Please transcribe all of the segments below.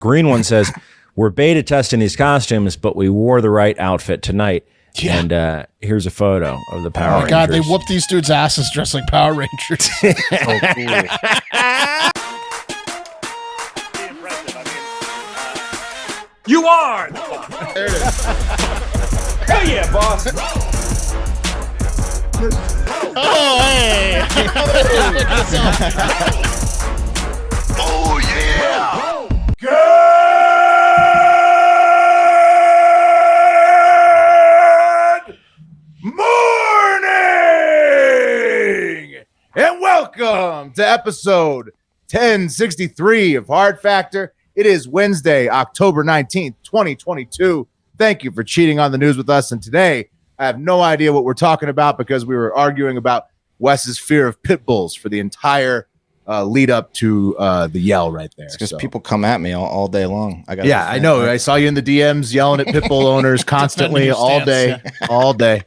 Green one says, we're beta testing these costumes, but we wore the right outfit tonight. Yeah. And here's a photo of the Power Rangers. Oh, God, they whooped these dudes' asses dressed like Power Rangers. Oh, cool. You are! There it is. Hell yeah, boss! Oh, hey! Oh, yeah! Good morning! And welcome to episode 1063 of Hard Factor. It is Wednesday, October 19th, 2022. Thank you for cheating on the news with us. And today, I have no idea what we're talking about because we were arguing about Wes's fear of pit bulls for the entire lead up to the yell right there. It's because people come at me all day long. I know. I saw you in the DMs yelling at pit bull owners constantly all day. I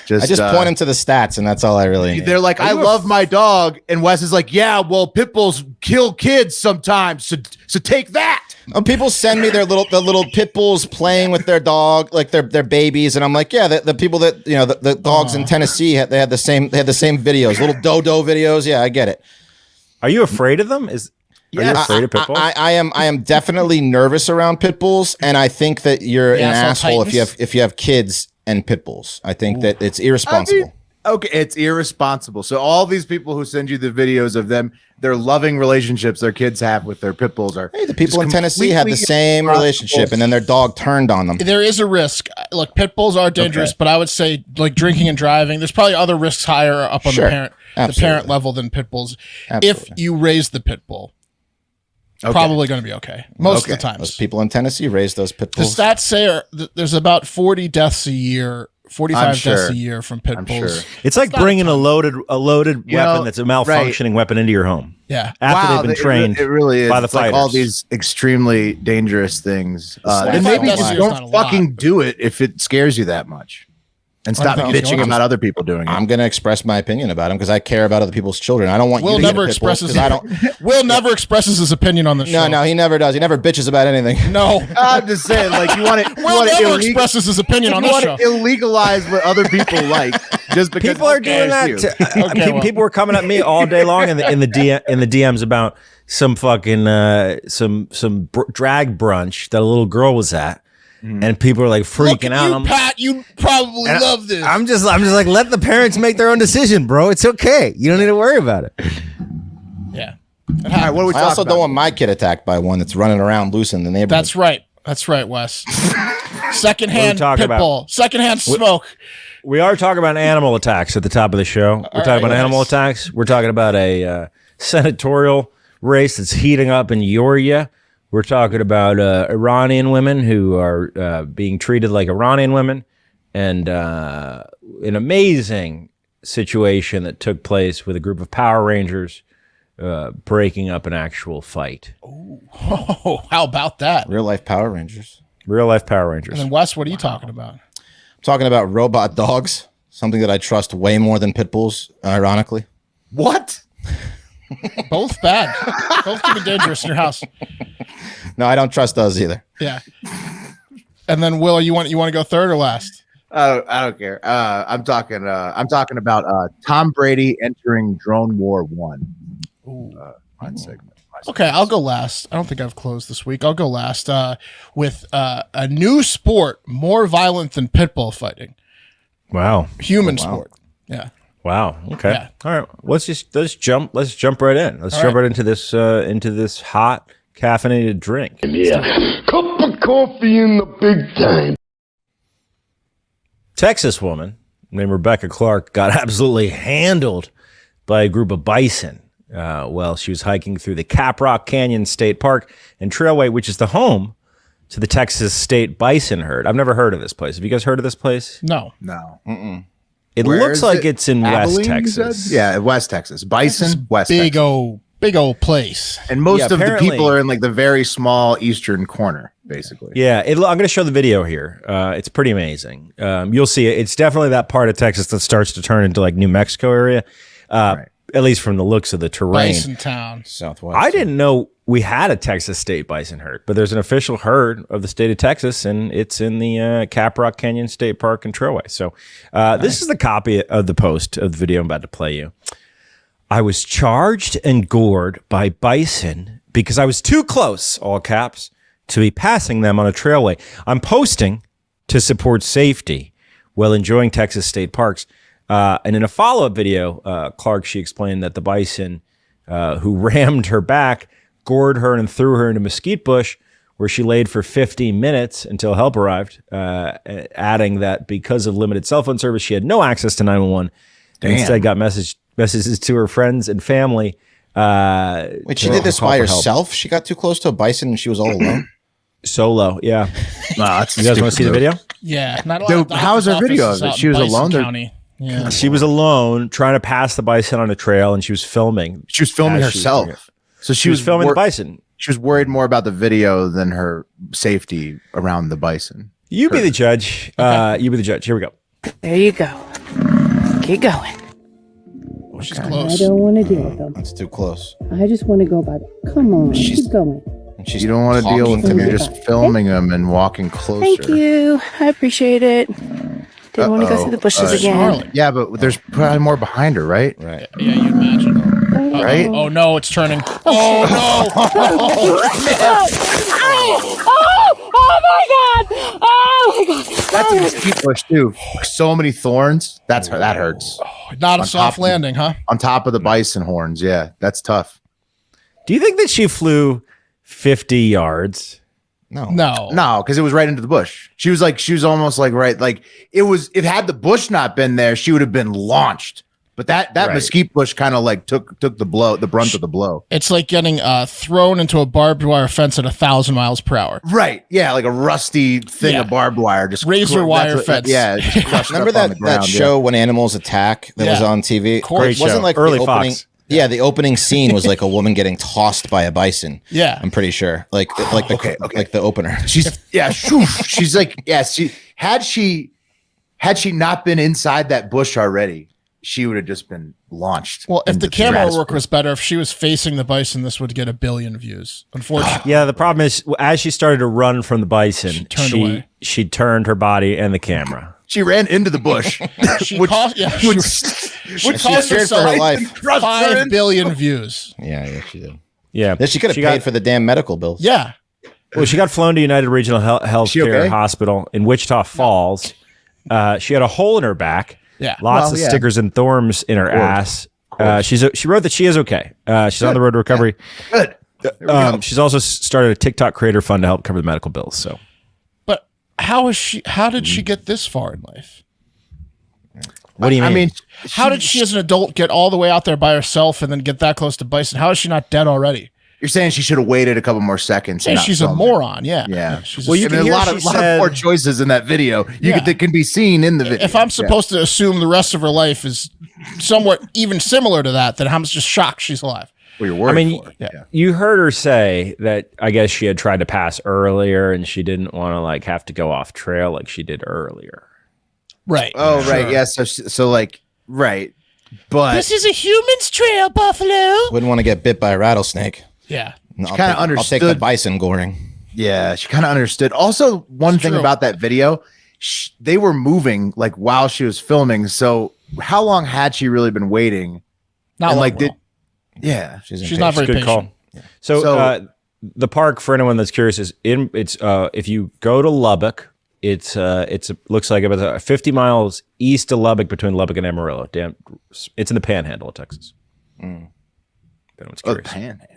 just point them to the stats, and that's all I really need. They're like, I love my dog. And Wes is like, yeah, well, pit bulls kill kids sometimes. So take that. People send me the little pit bulls playing with their dog, like their babies, and I'm like, yeah, the people that the dogs in Tennessee they had the same videos, little dodo videos. Yeah, I get it. Are you afraid of them? Are you afraid of pit bulls? I am definitely nervous around pit bulls, and I think that you're an asshole if you have kids and pit bulls. I think that it's irresponsible. Okay, it's irresponsible. So all these people who send you the videos of them, their loving relationships their kids have with their pit bulls are. Hey, the people in Tennessee had the same relationship, and then their dog turned on them. There is a risk. Look, pit bulls are dangerous, but I would say like drinking and driving. There's probably other risks higher up on the parent level than pit bulls. Absolutely. If you raise the pit bull, probably going to be okay most of the times. Those people in Tennessee raise those pit bulls. The stats say there's about 40 deaths a year. 45 deaths a year from pit bulls. Sure. It's like bringing a loaded weapon that's a malfunctioning weapon into your home. Yeah. After they've been trained it really is. by the it's like fighters. all these extremely dangerous things. Then maybe just don't fucking do it if it scares you that much. And stop bitching about other people doing it. I'm going to express my opinion about him because I care about other people's children. I don't want Will you to never expresses. Will never expresses his opinion on the show. No, he never does. He never bitches about anything. No, I'm just saying, like you want to. Will never expresses his opinion on the show. Illegalize what other people like just because people are doing that. People were coming at me all day long in the DMs about some fucking some drag brunch that a little girl was at. And people are like freaking out. Pat, you probably love this. I'm just like, let the parents make their own decision, bro. It's okay. You don't need to worry about it. Yeah. All right, what are we I also don't want my kid attacked by one that's running around loose in the neighborhood. That's right, Wes. Secondhand pit bull. Secondhand smoke. We are talking about animal attacks at the top of the show. We're talking about animal attacks. We're talking about a senatorial race that's heating up in Georgia. We're talking about Iranian women who are being treated like Iranian women, and an amazing situation that took place with a group of Power Rangers breaking up an actual fight. Oh, how about that? Real life Power Rangers. And then Wes, what are you talking about? I'm talking about robot dogs, something that I trust way more than pit bulls, ironically. What? Both bad. Both can be dangerous in your house. No, I don't trust those either. Yeah. And then Will, you want to go third or last? I don't care. I'm talking about Tom Brady entering Drone War 1. One segment. Okay, I'll go last. I don't think I've closed this week. I'll go last with a new sport more violent than pit bull fighting. Wow. Human sport. Yeah. Wow. Okay. Yeah. All right. Let's jump right in. Let's jump right into this hot caffeinated drink. Yeah. Cup of coffee in the big time. Texas woman named Rebecca Clark got absolutely handled by a group of bison while she was hiking through the Caprock Canyon State Park and Trailway, which is the home to the Texas State Bison herd. I've never heard of this place. Have you guys heard of this place? No. Mm-mm. It looks like it's in West Texas. Yeah, West Texas. Bison, West Texas. Big old place. And most of the people are in like the very small eastern corner, basically. Yeah, I'm going to show the video here. It's pretty amazing. You'll see it. It's definitely that part of Texas that starts to turn into like New Mexico area. Right. at least from the looks of the terrain. Bison Town. Southwest. I didn't know we had a Texas state bison herd, but there's an official herd of the state of Texas, and it's in the Caprock Canyon State Park and Trailway. So this is the copy of the post of the video I'm about to play you. I was charged and gored by bison because I was too close, all caps, to be passing them on a trailway. I'm posting to support safety while enjoying Texas state parks. And in a follow-up video, Clark, she explained that the bison who rammed her back gored her and threw her in a mesquite bush where she laid for 15 minutes until help arrived, adding that because of limited cell phone service, she had no access to 911 and instead got messages to her friends and family. Wait, she did this by herself? She got too close to a bison and she was all alone? Solo, yeah. Nah, that's You guys want to see the video? Yeah. Not a lot Dude, of how's her doctor's video offices of it? out She in was Bison alone? County. Yeah. She was alone trying to pass the bison on a trail, and she was filming. She was filming as she was doing herself. it. So She was filming the bison. She was worried more about the video than her safety around the bison. You be the judge. You be the judge. Here we go. There you go. Keep going. She's I close. don't want to deal with them. That's too close. I just want to go by them. Come on, keep going. And she's You don't want to deal with them. talking You're to just filming them and walking closer. Thank you. I appreciate it. Didn't want to go through the bushes again. Charlotte. Yeah, but there's probably more behind her, right? Right. Yeah, you imagine. Right? Oh no, it's turning. Oh That's a mesquite bush too. So many thorns. That hurts. no! Not a On soft top of- landing, huh? On top of the bison horns. Yeah, that's tough. Do you think that she flew 50 yards? No. No. No, because it was right into the bush. She was almost like right, like if had the bush not been there, she would have been launched. But that Right. mesquite bush kind of like took the brunt of the blow. It's like getting thrown into a barbed wire fence at 1,000 miles per hour. Right. Yeah, like a rusty thing Yeah. of barbed wire. Just Razor wire that's fence. Yeah. Just crushed Remember up on the that ground, show When Animals Attack that was Yeah. on TV? Great It wasn't show. like Early the opening. Fox. Yeah, the opening scene was like a woman getting tossed by a bison. Yeah. I'm pretty sure. Like the like the opener. She's she's like had she not been inside that bush already, she would have just been launched. Well, if into the camera stratosphere. work was better, if she was facing the bison, this would get 1 billion views. Unfortunately. Yeah, the problem is as she started to run from the bison, She turned away. she turned her body and the camera. She ran into the bush. She Which- cost, yeah, which- she which cost feared for her herself life. crushed her 5 in- billion views. Yeah, she did. Yeah. Then she could have paid for the damn medical bills. Yeah. Well, she got flown to United Regional Health She Care okay? Hospital in Wichita Falls. She had a hole in her back. Yeah. Lots Well, of yeah. stickers and thorns in her ass. She wrote that she is okay. She's on the road to recovery. Good. There we go. She's also started a TikTok creator fund to help cover the medical bills. So But how did she get this far in life? what do you mean? I mean, How did she, as an adult, get all the way out there by herself and then get that close to bison? How is she not dead already? you're saying she should have waited a couple more seconds. and Hey, not she's a filmed it. moron. Yeah. Yeah. She's Well, you I mean, can a hear lot she of said- poor choices in that video. That can be seen in the video. if I'm supposed to assume the rest of her life is somewhat even similar to that, then I'm just shocked she's alive. Well, you're worried I mean, for. Yeah. you heard her say that I guess she had tried to pass earlier and she didn't want to like have to go off trail like she did earlier. Right. Oh, Sure. right. Yeah. So like, right. But This is a human's trail, Buffalo. Wouldn't want to get bit by a rattlesnake. Yeah. I'll kinda take- I'll take the understood- bison goring. yeah, she kind of understood. Also, one thing true. about that video, they were moving like while she was filming. So how long had she really been waiting? Not And like like, yeah. She's not very Good patient. call. So, So- the park, for anyone that's curious, is if you go to Lubbock, looks like about 50 miles east of Lubbock between Lubbock and Amarillo. It's in the Panhandle of Texas. If anyone's Oh, the curious. panhandle.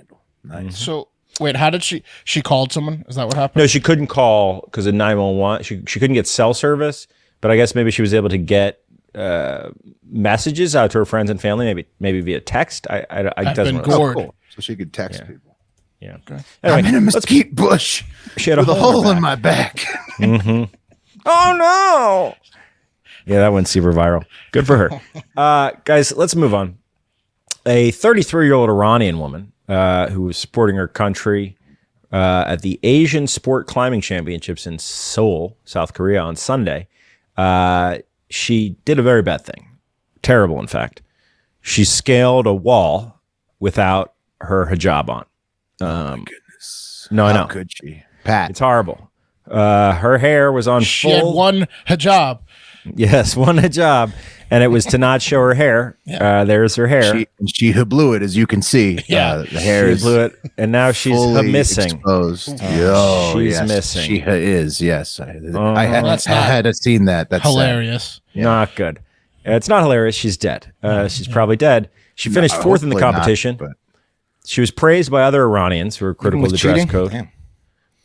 Nice. So wait, how did she called someone? Is that what happened? No, she couldn't call because of 911. She couldn't get cell service, but I guess maybe she was able to get messages out to her friends and family, maybe via text. I I've doesn't been really- gored. Cool. So she could text people. Yeah. I'm Anyway, in a mesquite bush she had a with a hole hole in in her back. my back. Oh no! Yeah, that went super viral. Good for her. Guys, let's move on. A 33-year-old Iranian woman who was supporting her country at the Asian Sport Climbing Championships in Seoul, South Korea on Sunday. She did a very bad thing. Terrible, in fact. she scaled a wall without her hijab on. Oh my goodness. No, I know. How could she? Pat. It's horrible. Her hair was on She had one hijab. Yes, one hijab, and it was to not show her hair. There's her hair. She blew it, as you can see. Yeah. The hair She blew it, and now she's fully missing. exposed. She's missing. She is. Yes, I That's not had seen that. That's hilarious. Not good. It's not hilarious. She's dead. She's probably dead. She finished fourth in the hopefully not, competition. but- She was praised by other Iranians who were critical of the dress cheating? code.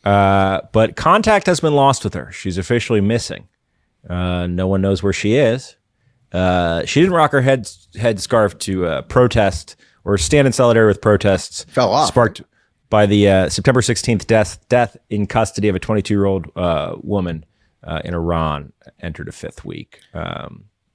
But contact has been lost with her. She's officially missing. No one knows where she is. She didn't rock her headscarf to protest or stand in solidarity with protests. Fell off. Sparked by the September 16th death in custody of a 22-year-old woman in Iran entered a fifth week.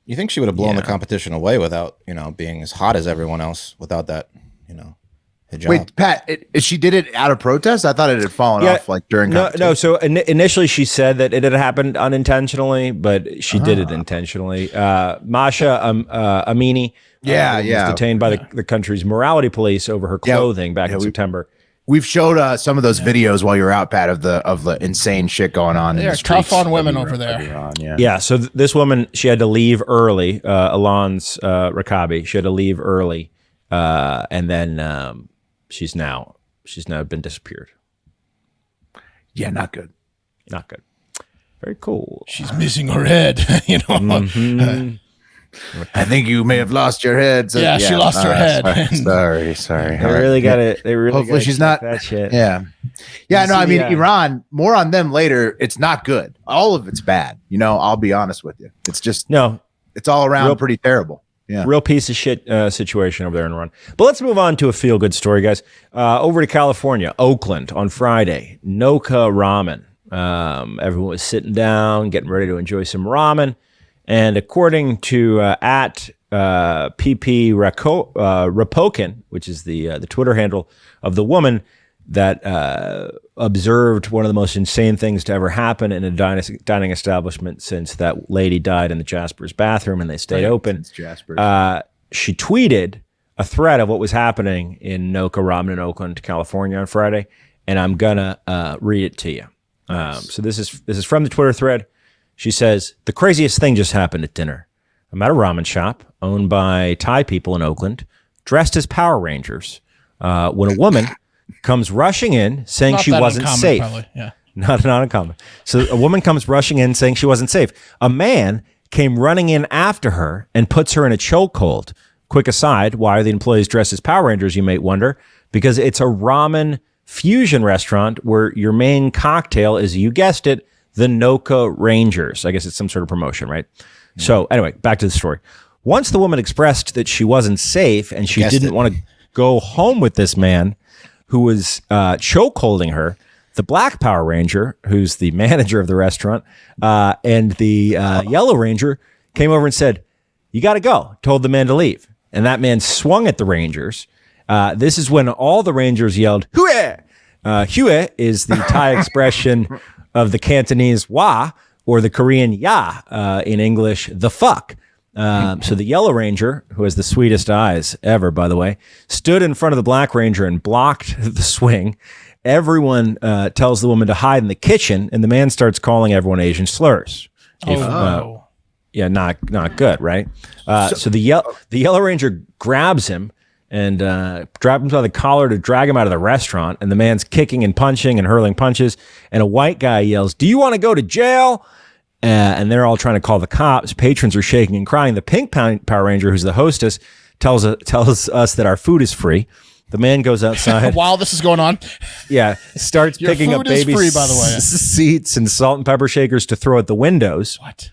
You think she would have blown the competition away without, being as hot as everyone else without that, hijab? Wait, Pat, she did it out of protest? I thought it had fallen off like during competition. No. So initially she said that it had happened unintentionally, but she did it intentionally. Masha Amini was detained by the country's morality police over her clothing back in September. We've showed some of those videos while you were out, Pat, of the insane shit going on. They're tough on women over there. Yeah. So this woman, she had to leave early. Alon's Rakabi, she had to leave early, and then she's now been disappeared. Yeah, not good. Not good. Very cool. She's missing her head. I think you may have lost your head. So, she lost her head. Sorry. They really got it. They really. Hopefully she's not that shit. Yeah. No. I mean, Iran. More on them later. It's not good. All of it's bad. I'll be honest with you. It's just It's all around pretty terrible. Yeah. Real piece of shit situation over there in Iran. But let's move on to a feel good story, guys. Over to California, Oakland on Friday. Noka Ramen. Everyone was sitting down, getting ready to enjoy some ramen. And according to at PP Rapokin, which is the Twitter handle of the woman that observed one of the most insane things to ever happen in a dining establishment since that lady died in the Jasper's bathroom and they stayed open. She tweeted a thread of what was happening in Noka Ramen in Oakland, California on Friday, and I'm gonna read it to you. So this is from the Twitter thread. She says, "The craziest thing just happened at dinner. I'm at a ramen shop owned by Thai people in Oakland, dressed as Power Rangers, when a woman comes rushing in saying she wasn't safe." Not uncommon. So a woman comes rushing in saying she wasn't safe. A man came running in after her and puts her in a chokehold. Quick aside, why are the employees dressed as Power Rangers, you may wonder? Because it's a ramen fusion restaurant where your main cocktail is, you guessed it, the Noka Rangers. I guess it's some sort of promotion, right? So anyway, back to the story. Once the woman expressed that she wasn't safe and she didn't want to go home with this man who was chokeholding her, the Black Power Ranger, who's the manager of the restaurant, and the Yellow Ranger came over and said, "You got to go," told the man to leave. And that man swung at the Rangers. This is when all the Rangers yelled, "Hue!" Hue is the Thai expression of the Cantonese wa, or the Korean ya, in English, the fuck. So the Yellow Ranger, who has the sweetest eyes ever, by the way, stood in front of the Black Ranger and blocked the swing. Everyone tells the woman to hide in the kitchen, and the man starts calling everyone Asian slurs. Yeah, not good, right? So the Yellow Ranger grabs him and grabs him by the collar to drag him out of the restaurant, and the man's kicking and punching and hurling punches, and a white guy yells, "Do you want to go to jail?" And they're all trying to call the cops. Patrons are shaking and crying. The Pink Power Ranger, who's the hostess, tells us that our food is free. The man goes outside. While this is going on. Yeah. Starts picking up baby free, by the way. seats and salt and pepper shakers to throw at the windows. What?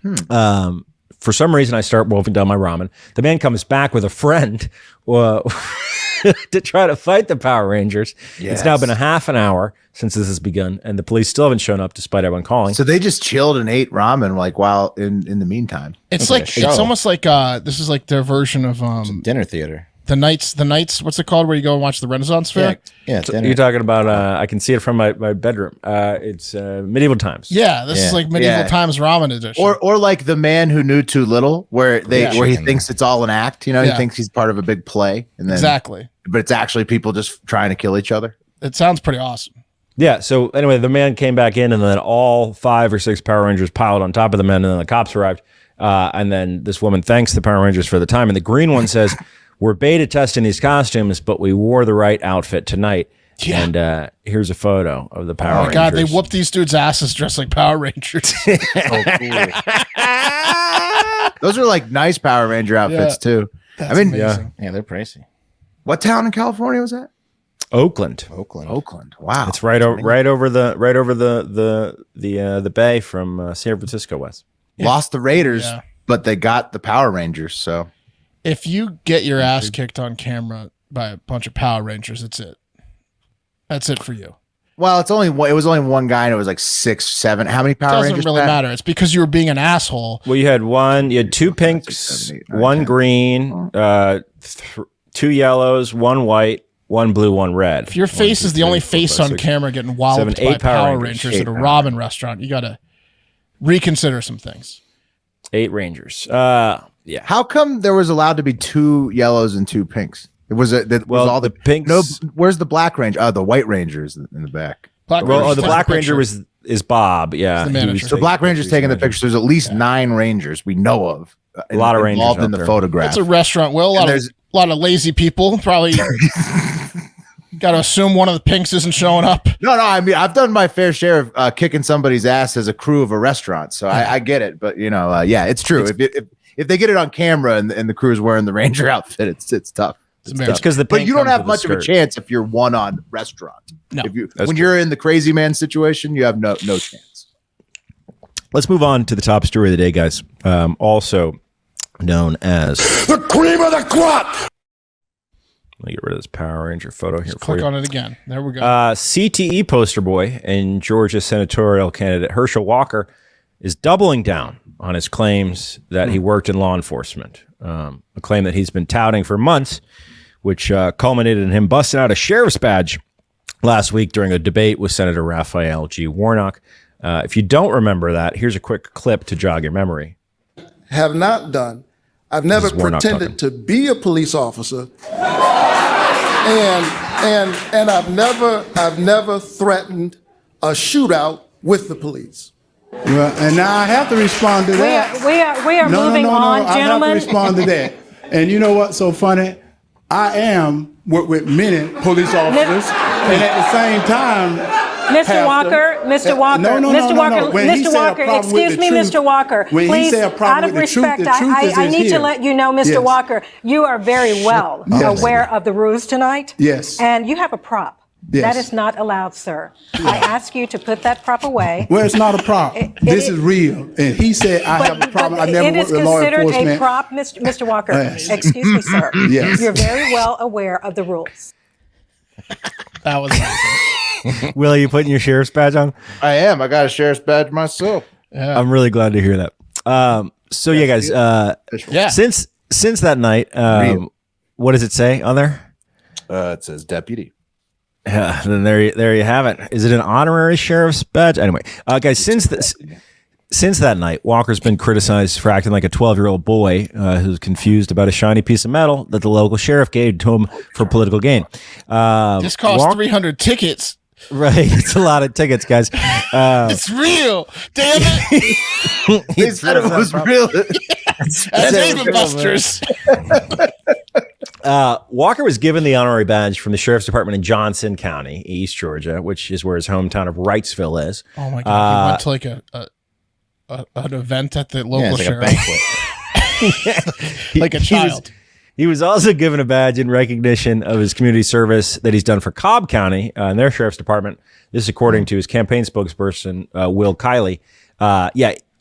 For some reason, I start wolfing down my ramen. The man comes back with a friend to try to fight the Power Rangers. Yes. It's now been a half an hour since this has begun, and the police still haven't shown up despite everyone calling. So they just chilled and ate ramen while in the meantime. It's like it's almost like this is like their version of dinner theater. The nights. What's it called? Where you go and watch the Renaissance Fair? Yeah. So you're talking about, I can see it from my bedroom. It's medieval times. Yeah, this is like medieval times ramen edition. Or like The Man Who Knew Too Little, where he thinks it's all an act. He thinks he's part of a big play, and then exactly. But it's actually people just trying to kill each other. It sounds pretty awesome. Yeah. So anyway, the man came back in, and then all 5 or 6 Power Rangers piled on top of the men, and then the cops arrived. And then this woman thanks the Power Rangers for the time, and the green one says, "We're beta testing these costumes, but we wore the right outfit tonight." Yeah. And here's a photo of the Power Rangers. Oh my God, they whooped these dudes' asses dressed like Power Rangers. Cool. Those are like nice Power Ranger outfits too. That's amazing. Yeah, they're pricey. What town in California was that? Oakland. Wow. It's right over the bay from San Francisco West. Lost the Raiders, but they got the Power Rangers. So if you get your ass kicked on camera by a bunch of Power Rangers, that's it. That's it for you. Well, it was only one guy, and it was like 6, 7. How many Power Rangers? Doesn't really matter. It's because you were being an asshole. Well, you had 2 pinks, 6, 7, 8, 9, 1 10. green, 2 yellows, 1 white, 1 blue, 1 red. If your face is the only face on camera getting walloped by Power Rangers at a ramen restaurant, you got to reconsider some things. 8 Rangers. Yeah. How come there was allowed to be 2 yellows and 2 pinks? Was all the pinks? No, where's the Black Ranger? Oh, the White Ranger's in the back. The Black Ranger is Bob. Yeah, the Black Ranger's taking the picture. There's at least 9 Rangers we know of. A lot of Rangers involved in the photograph. It's a restaurant. Well, a lot of lazy people probably. Got to assume one of the pinks isn't showing up. No. I mean, I've done my fair share of kicking somebody's ass as a crew of a restaurant, so I get it. But it's true. If they get it on camera and the crew is wearing the Ranger outfit, it's tough. It's because but you don't have much of a chance if you're one on restaurant. No, when you're in the crazy man situation, you have no chance. Let's move on to the top story of the day, guys. Also known as the cream of the crop. Let me get rid of this Power Ranger photo here. Click on it again. There we go. CTE poster boy and Georgia senatorial candidate Herschel Walker is doubling down on his claims that he worked in law enforcement. A claim that he's been touting for months, which culminated in him busting out a sheriff's badge last week during a debate with Senator Raphael G. Warnock. If you don't remember that, here's a quick clip to jog your memory. Have not done. I've never pretended to be a police officer, and I've never threatened a shootout with the police. Well, and now I have to respond to that. We are moving on, gentlemen. I have to respond to that. And you know what's so funny? I am with many police officers, and at the same time, Mr. Walker, Mr. Walker, Mr. Walker, Mr. Walker, excuse me, Mr. Walker, please, out of respect, I need to let you know, Mr. Walker, you are very well aware of the rules tonight. Yes. And you have a prop. Yes. That is not allowed, sir. I ask you to put that prop away. Well, it's not a prop. This is real. And he said, I have a problem. I never worked with law enforcement. It is considered a prop, Mr. Walker. Yes. Excuse me, sir. Yes. You're very well aware of the rules. That was amazing. Will, are you putting your sheriff's badge on? I am. I got a sheriff's badge myself. Yeah. I'm really glad to hear that. So yeah, guys. Since that night, what does it say on there? It says deputy. Yeah, then there you have it. Is it an honorary sheriff's badge? Anyway, guys, since that night, Walker's been criticized for acting like a 12-year-old boy who's confused about a shiny piece of metal that the local sheriff gave to him for political gain. This cost 300 tickets. Right, it's a lot of tickets, guys. It's real. Damn it. He said it was real. That's David Busters. Walker was given the honorary badge from the Sheriff's Department in Johnson County, East Georgia, which is where his hometown of Wrightsville is. Oh my God! He went to like an event at the local sheriff, like a child. He was also given a badge in recognition of his community service that he's done for Cobb County and their Sheriff's Department. This is according to his campaign spokesperson, Will Kiley.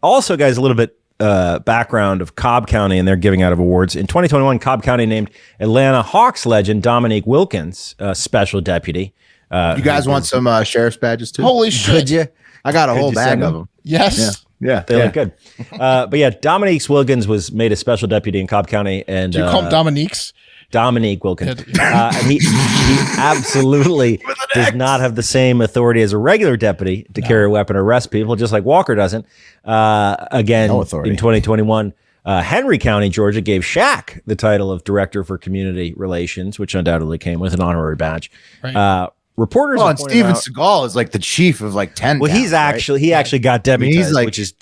Also, guys, a little bit background of Cobb County and their giving out of awards. In 2021, Cobb County named Atlanta Hawks legend Dominique Wilkins special deputy. You guys want some sheriff's badges too? Holy shit! Could you? I got a whole bag of them. Yes. Yeah, they look good. But yeah, Dominique Wilkins was made a special deputy in Cobb County, and do you call them Dominiques? Dominique Wilkins. And he absolutely does not have the same authority as a regular deputy to carry a weapon or arrest people, just like Walker doesn't. Again, in 2021, Henry County, Georgia, gave Shaq the title of Director for Community Relations, which undoubtedly came with an honorary badge. Right. Reporters. And Steven Seagal is like the chief of like 10. Well, he's actually he actually got deputized, which is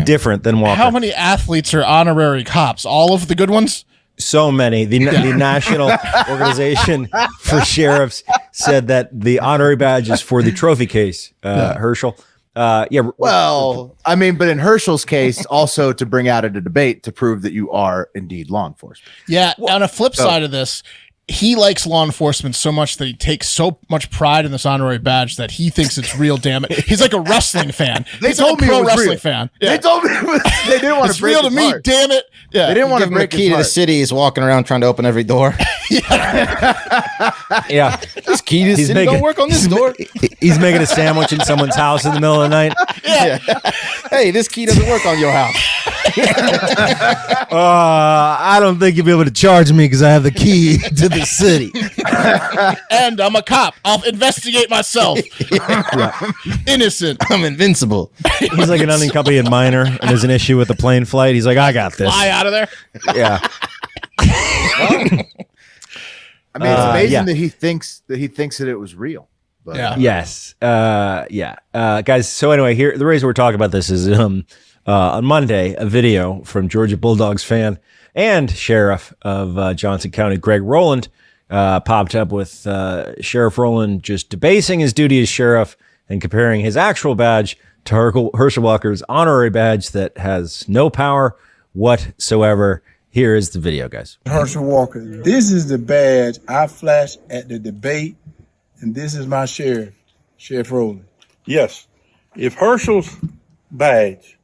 different than Walker. How many athletes are honorary cops? All of the good ones? So many. The National Organization for Sheriffs said that the honorary badge is for the trophy case. Herschel. Well, I mean, but in Herschel's case, also to bring out at a debate to prove that you are indeed law enforcement. Yeah. On a flip side of this, he likes law enforcement so much that he takes so much pride in this honorary badge that he thinks it's real. Damn it, he's like a wrestling fan. They told me it was wrestling real. Fan. Yeah. They told me they didn't want it's to break real to me. Heart. Damn it. Yeah, they didn't want to break the key to the city. He's walking around trying to open every door. Yeah, this key to the city don't work on this door. He's making a sandwich in someone's house in the middle of the night. Yeah. Hey, this key doesn't work on your house. I don't think you'll be able to charge me because I have the key to the city. And I'm a cop. I'll investigate myself. Innocent. I'm invincible. He's like an unaccompanied minor, and there's an issue with the plane flight. He's like, I got this. Fly out of there. Yeah. I mean, it's amazing that he thinks that it was real. But, Yes. Guys. So anyway, here the reason we're talking about this is on Monday, a video from Georgia Bulldogs fan and sheriff of Johnson County, Greg Roland, popped up with Sheriff Roland just debasing his duty as sheriff and comparing his actual badge to Herschel Walker's honorary badge that has no power whatsoever. Here is the video, guys. Herschel Walker, this is the badge I flashed at the debate, and this is my sheriff, Sheriff Roland. Yes. If Herschel's badge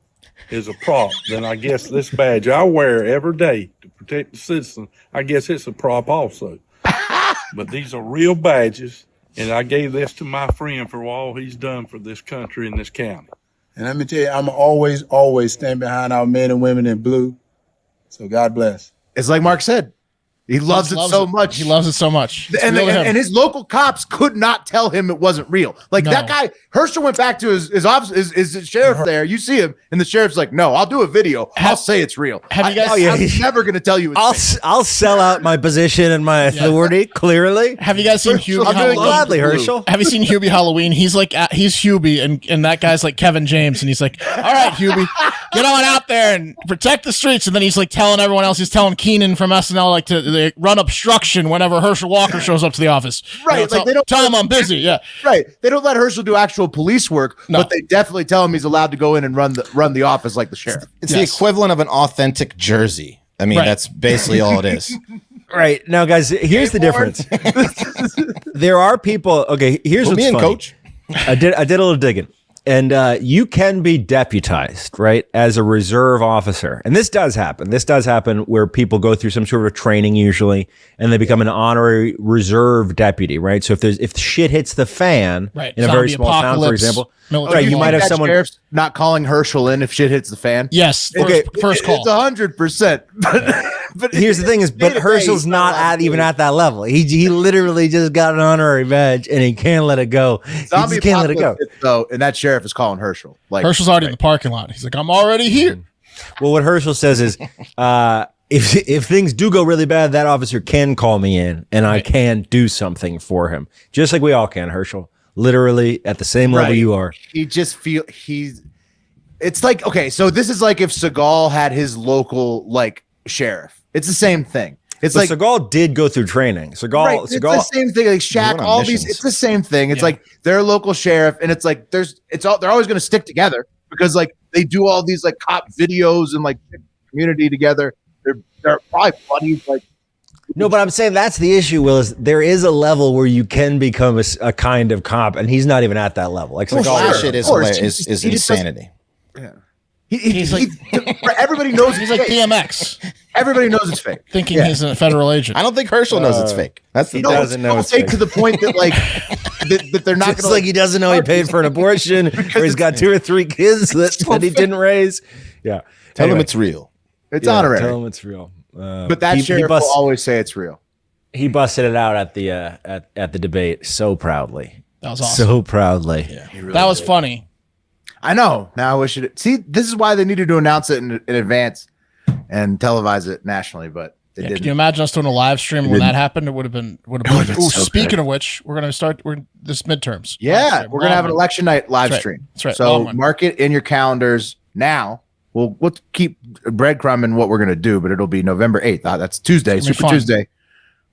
is a prop, then I guess this badge I wear every day to protect the citizen, I guess it's a prop also. But these are real badges, and I gave this to my friend for all he's done for this country and this county. And let me tell you, I'm always stand behind our men and women in blue. So God bless. It's like Mark said. He loves it so much. He loves it so much. And his local cops could not tell him it wasn't real. Like that guy, Herschel went back to his office, his sheriff there. You see him, and the sheriff's like, "No, I'll do a video. I'll say it's real." Have you guys? I'm never going to tell you. I'll sell out my position and my authority. Clearly. Have you guys seen Hubie? I'll do it gladly, Herschel. Have you seen Hubie Halloween? He's like he's Hubie, and that guy's like Kevin James, and he's like, "All right, Hubie, get on out there and protect the streets." And then he's like telling everyone else. He's telling Keenan from SNL like to run obstruction whenever Herschel Walker shows up to the office. Right. You know, they don't tell him I'm busy. Yeah. Right. They don't let Herschel do actual police work, but they definitely tell him he's allowed to go in and run the office like the sheriff. It's the equivalent of an authentic jersey. I mean, that's basically all it is. Right. Now, guys, here's the difference. There are people. Okay, here's what's funny. Coach. I did a little digging. And you can be deputized, right, as a reserve officer. And this does happen. This does happen where people go through some sort of training usually, and they become an honorary reserve deputy, right? So if shit hits the fan in a very small town, for example, right, you might have someone not calling Herschel in if shit hits the fan. Yes. First call. It's 100%. But here's the thing: but Herschel's not even at that level. He literally just got an honorary badge and he can't let it go. He just can't let it go. Though, and that sheriff is calling Herschel. Like Herschel's already in the parking lot. He's like, I'm already here. Well, what Herschel says is, if things do go really bad, that officer can call me in and I can do something for him, just like we all can. Herschel, literally at the same level you are. He just It's like, okay, so this is like if Seagal had his local like sheriff. It's the same thing. It's like Seagal did go through training. Seagal, it's the same thing. Like Shaq, all these. It's the same thing. It's like their local sheriff, and it's like they're always going to stick together because like they do all these like cop videos and like community together. They're probably buddies. Like no, but I'm saying that's the issue. Will is there is a level where you can become a kind of cop, and he's not even at that level. Like Seagal shit is insanity. Yeah. He's like everybody knows he's like DMX. Everybody knows it's fake. Thinking he's a federal agent. I don't think Herschel knows it's fake. He doesn't know it's fake fake. To the point that like that they're not going like he doesn't know he paid for an abortion or he's got 2 or 3 kids that he didn't raise. Yeah. Tell him it's real. It's honorary. Tell him it's real. But that sheriff will always say it's real. He busted it out at the at the debate so proudly. That was awesome. So proudly. Yeah. Really that was funny. I know. Now I wish it. See, this is why they needed to announce it in advance and televise it nationally, but they didn't. Can you imagine us doing a live stream when that happened? It would have been. Ooh, so speaking of which, we're gonna start. This midterms. Yeah, we're gonna have an election night live stream. That's right. So mark it in your calendars now. We'll keep breadcrumbing what we're gonna do, but it'll be November 8th. That's Tuesday, Super Tuesday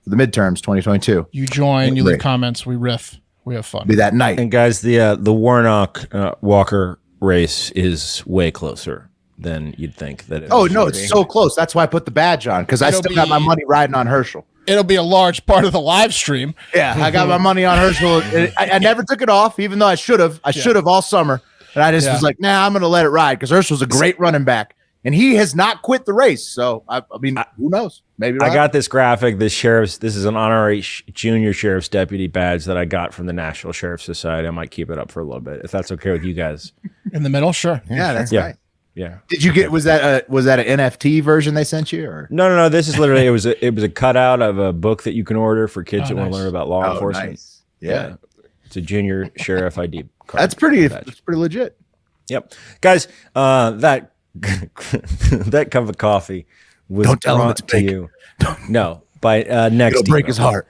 for the midterms 2022. You join. You leave comments. We riff. We have fun. Be that night. And guys, the Warnock Walker race is way closer than you'd think that it it's so close. That's why I put the badge on, because I still got my money riding on Herschel. It'll be a large part of the live stream. Yeah, I got my money on Herschel. I never took it off, even though I should have. I should have all summer. And I just was like, nah, I'm going to let it ride, because Herschel's a great running back. And he has not quit the race. So, I mean, who knows? Maybe I got this graphic. This is an honorary junior sheriff's deputy badge that I got from the National Sheriff Society. I might keep it up for a little bit, if that's okay with you guys. In the middle? Sure. Yeah, that's right. Yeah. Did you get, was that an NFT version they sent you? Or? No. This is literally, it was a cutout of a book that you can order for kids that want to learn about law enforcement. Nice. Yeah. It's a junior sheriff ID card. That's pretty legit. Yep. Guys, that cup of coffee was Don't tell him it's to you. No, by next. It'll break his heart.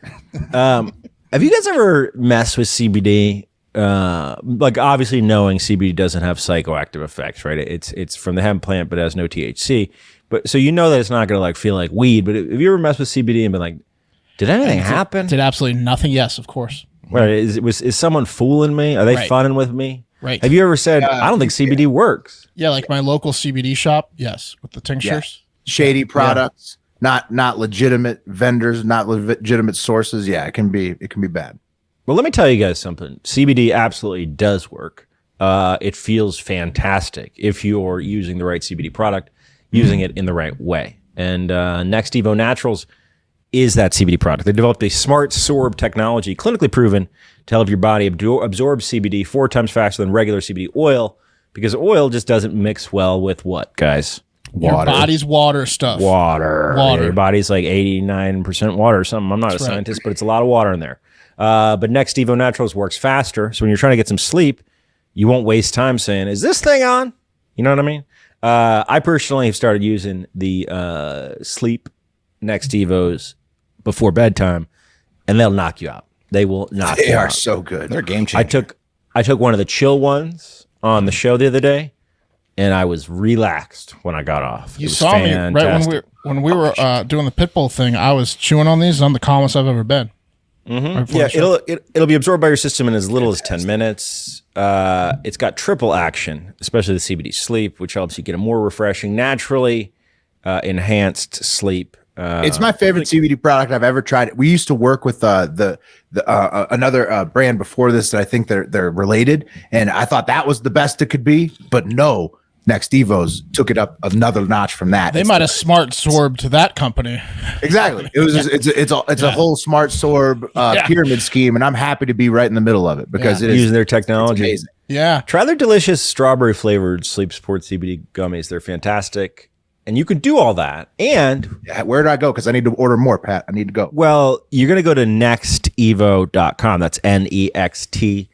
Have you guys ever messed with CBD? Like obviously knowing CBD doesn't have psychoactive effects, right? It's from the hemp plant, but it has no THC. But so you know that it's not gonna like feel like weed. But have you ever messed with CBD and been like, did anything happen? Did absolutely nothing? Yes, of course. Right? Is someone fooling me? Are they funning with me? Right. Have you ever said, I don't think CBD works? Yeah, like my local CBD shop. Yes, with the tinctures. Yeah. Shady products, not legitimate vendors, not legitimate sources. Yeah, it can be bad. Well, let me tell you guys something. CBD absolutely does work. It feels fantastic if you're using the right CBD product, using it in the right way. And Next Evo Naturals is that CBD product. They developed a smart sorb technology, clinically proven to help your body absorb CBD 4 times faster than regular CBD oil, because oil just doesn't mix well with what, guys? Water. Your body's water stuff. Water. Your body's like 89% water or something. I'm not a scientist, but it's a lot of water in there. But Next Evo Naturals works faster. So when you're trying to get some sleep, you won't waste time saying, is this thing on? You know what I mean? I personally have started using the sleep Next Evos before bedtime, and they'll knock you out. They will knock you out. They are so good. They're game changers. I took one of the chill ones on the show the other day, and I was relaxed when I got off. You saw me right when we were doing the Pitbull thing. I was chewing on these. I'm the calmest I've ever been. Mm-hmm. Yeah, it'll be absorbed by your system in as little as 10 minutes. It's got triple action, especially the CBD sleep, which helps you get a more refreshing, naturally enhanced sleep. It's my favorite CBD product I've ever tried. We used to work with another brand before this that I think they're related, and I thought that was the best it could be. But no, Next Evos took it up another notch from that. They might have smart sorbed that company. Exactly. It was it's a whole smart sorb pyramid scheme, and I'm happy to be right in the middle of it because it is using their technology. It's amazing. Yeah. Try their delicious strawberry flavored sleep support CBD gummies. They're fantastic. And you can do all that. And where do I go? Because I need to order more, Pat. I need to go. Well, you're going to go to nextevo.com. That's NEXTEVO.com,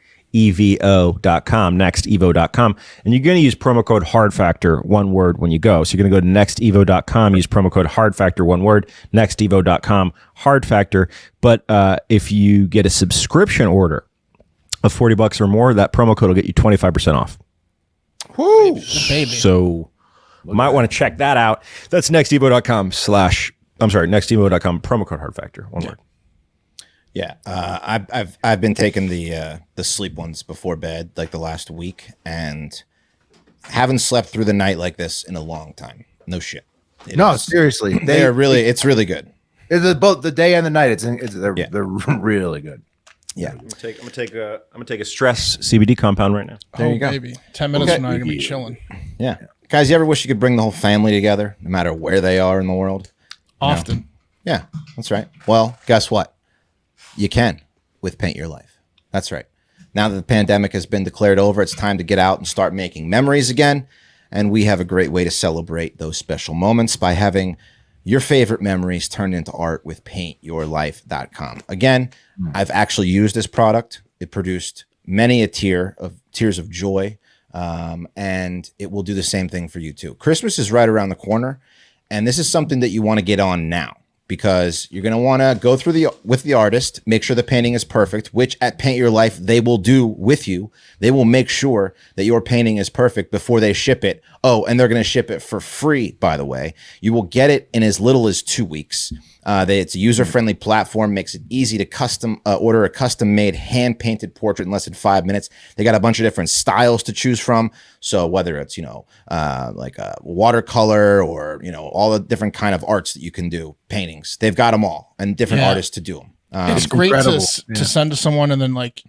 nextevo.com. And you're going to use promo code HARDFACTOR, one word, when you go. So you're going to go to nextevo.com, use promo code HARDFACTOR, one word, nextevo.com, HARDFACTOR. But if you get a subscription order of $40 or more, that promo code will get you 25% off. Woo! Baby. So might want to check that out. That's nextevo.com nextevo.com, promo code HARDFACTOR, one word. Yeah, I've been taking the sleep ones before bed like the last week, and haven't slept through the night like this in a long time. No shit. Seriously, it's really good. It's both the day and the night. They're really good. Yeah, I'm gonna take a stress CBD compound right now. There you go. Baby. 10 minutes from now, you're gonna be chilling. Yeah, guys, you ever wish you could bring the whole family together, no matter where they are in the world? Often. Yeah, that's right. Well, guess what? You can with Paint Your Life. That's right. Now that the pandemic has been declared over, it's time to get out and start making memories again. And we have a great way to celebrate those special moments by having your favorite memories turned into art with paintyourlife.com. Again, I've actually used this product. It produced many a tears of joy, and it will do the same thing for you too. Christmas is right around the corner, and this is something that you want to get on now, because you're going to want to go through with the artist, make sure the painting is perfect, which at Paint Your Life, they will do with you. They will make sure that your painting is perfect before they ship it. Oh, and they're going to ship it for free, by the way. You will get it in as little as 2 weeks. It's a user-friendly platform, makes it easy to order a custom-made, hand-painted portrait in less than 5 minutes. They got a bunch of different styles to choose from. So whether it's, like a watercolor or, all the different kind of arts that you can do, paintings, they've got them all, and different artists to do them. It's great to send to someone, and then like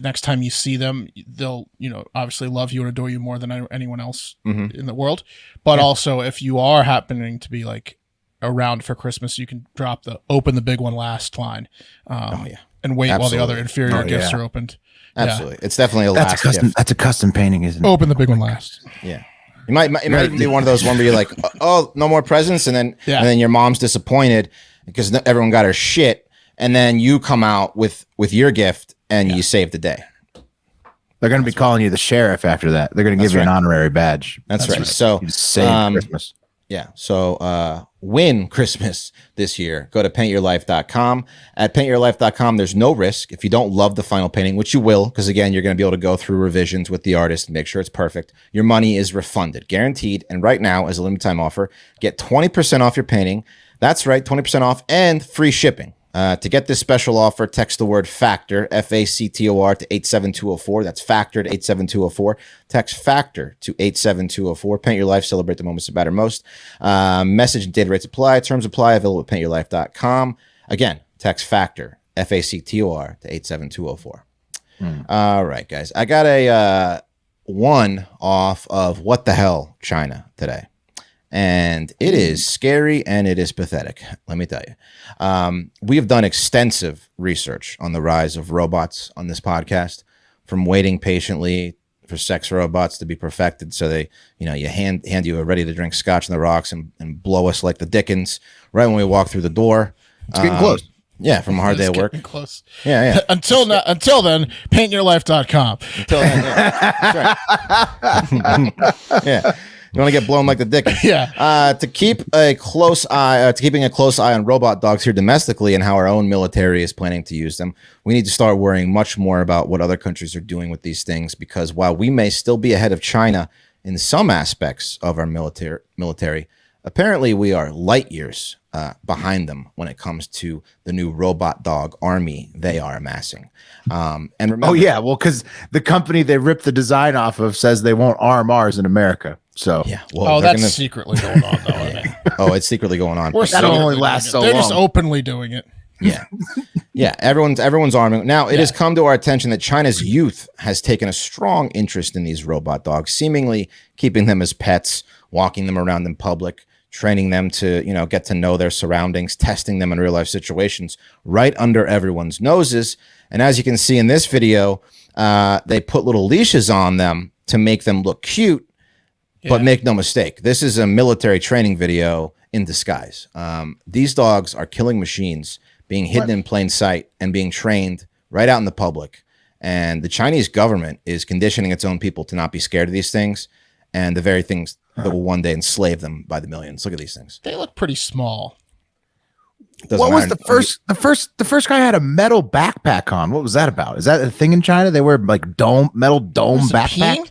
next time you see them, they'll obviously love you and adore you more than anyone else in the world. But also, if you are happening to be like around for Christmas, you can drop the "open the big one last" line, and wait while the other inferior gifts are opened. Absolutely, it's definitely a last gift. That's a custom painting, isn't it? Open the big one last. Yeah. It might be one of those where you're like, oh, no more presents, and then your mom's disappointed because everyone got her shit. And then you come out with your gift and you save the day. They're going to be calling you the sheriff after that. They're going to give you an honorary badge. That's right. So save Christmas. Yeah. So win Christmas this year. Go to paintyourlife.com. At paintyourlife.com, there's no risk. If you don't love the final painting, which you will, because again, you're going to be able to go through revisions with the artist and make sure it's perfect. Your money is refunded, guaranteed. And right now, as a limited time offer, get 20% off your painting. That's right, 20% off and free shipping. To get this special offer, text the word FACTOR, FACTOR, to 87204. That's FACTOR to 87204. Text FACTOR to 87204. Paint Your Life. Celebrate the moments that matter most. Message and data rates apply. Terms apply. Available at paintyourlife.com. Again, text FACTOR, FACTOR, to 87204. All right, guys. I got a one off of What the Hell China today. And it is scary and it is pathetic, let me tell you. We have done extensive research on the rise of robots on this podcast, from waiting patiently for sex robots to be perfected so they, you hand you a ready-to-drink scotch on the rocks and blow us like the Dickens right when we walk through the door. It's getting close. Yeah, from a hard day of work. Close. Yeah. Until then, paintyourlife.com. Until then, yeah. That's right. Yeah. You want to get blown like the Dickens. Yeah. To keeping a close eye on robot dogs here domestically and how our own military is planning to use them, we need to start worrying much more about what other countries are doing with these things, because while we may still be ahead of China in some aspects of our military, apparently we are light years behind them when it comes to the new robot dog army they are amassing. And remember, because the company they ripped the design off of says they won't arm ours in America. So that's secretly going on though. I mean. Oh, it's secretly going on. That'll only last so long. They're just openly doing it. Yeah. Everyone's arming. Now, it has come to our attention that China's youth has taken a strong interest in these robot dogs, seemingly keeping them as pets, walking them around in public, training them to, get to know their surroundings, testing them in real life situations right under everyone's noses. And as you can see in this video, they put little leashes on them to make them look cute. But make no mistake, this is a military training video in disguise. These dogs are killing machines, being hidden in plain sight and being trained right out in the public. And the Chinese government is conditioning its own people to not be scared of these things, and the very things that will one day enslave them by the millions. Look at these things. They look pretty small. What was the first guy had a metal backpack on? What was that about? Is that a thing in China? They wear like metal dome backpack?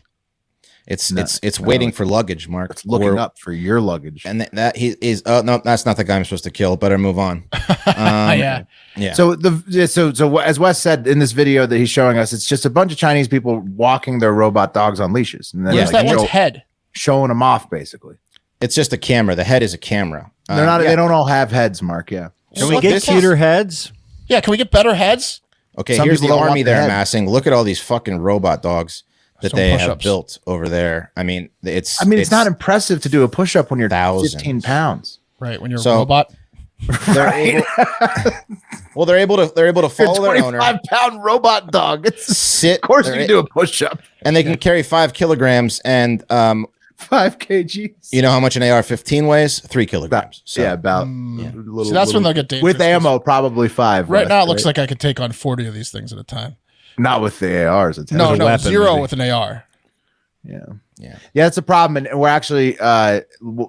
It's waiting for luggage, Mark. It's looking up for your luggage. And that he is. Oh no, that's not the guy I'm supposed to kill. Better move on. Yeah. So as Wes said in this video that he's showing us, it's just a bunch of Chinese people walking their robot dogs on leashes, and then that one's head, showing them off. Basically, it's just a camera. The head is a camera. They're not. They don't all have heads, Mark. Yeah. Can we get cuter heads? Yeah. Can we get better heads? Okay. Here's the army they're amassing. Look at all these fucking robot dogs that they have built over there. I mean, it's not impressive to do a push-up when you're 15 pounds. Right, when you're a robot. They're able, they're able to follow their owner. 25-pound robot dog. Of course you can do a push-up. And they can carry 5 kilograms and 5 kgs. You know how much an AR-15 weighs? 3 kilograms. So, about. So that's when they'll get dangerous. With ammo, probably 5. Right now, it looks like I could take on 40 of these things at a time. Not with the ARs. It's No, weapon, 0 maybe. with an AR. Yeah, it's a problem, and we're actually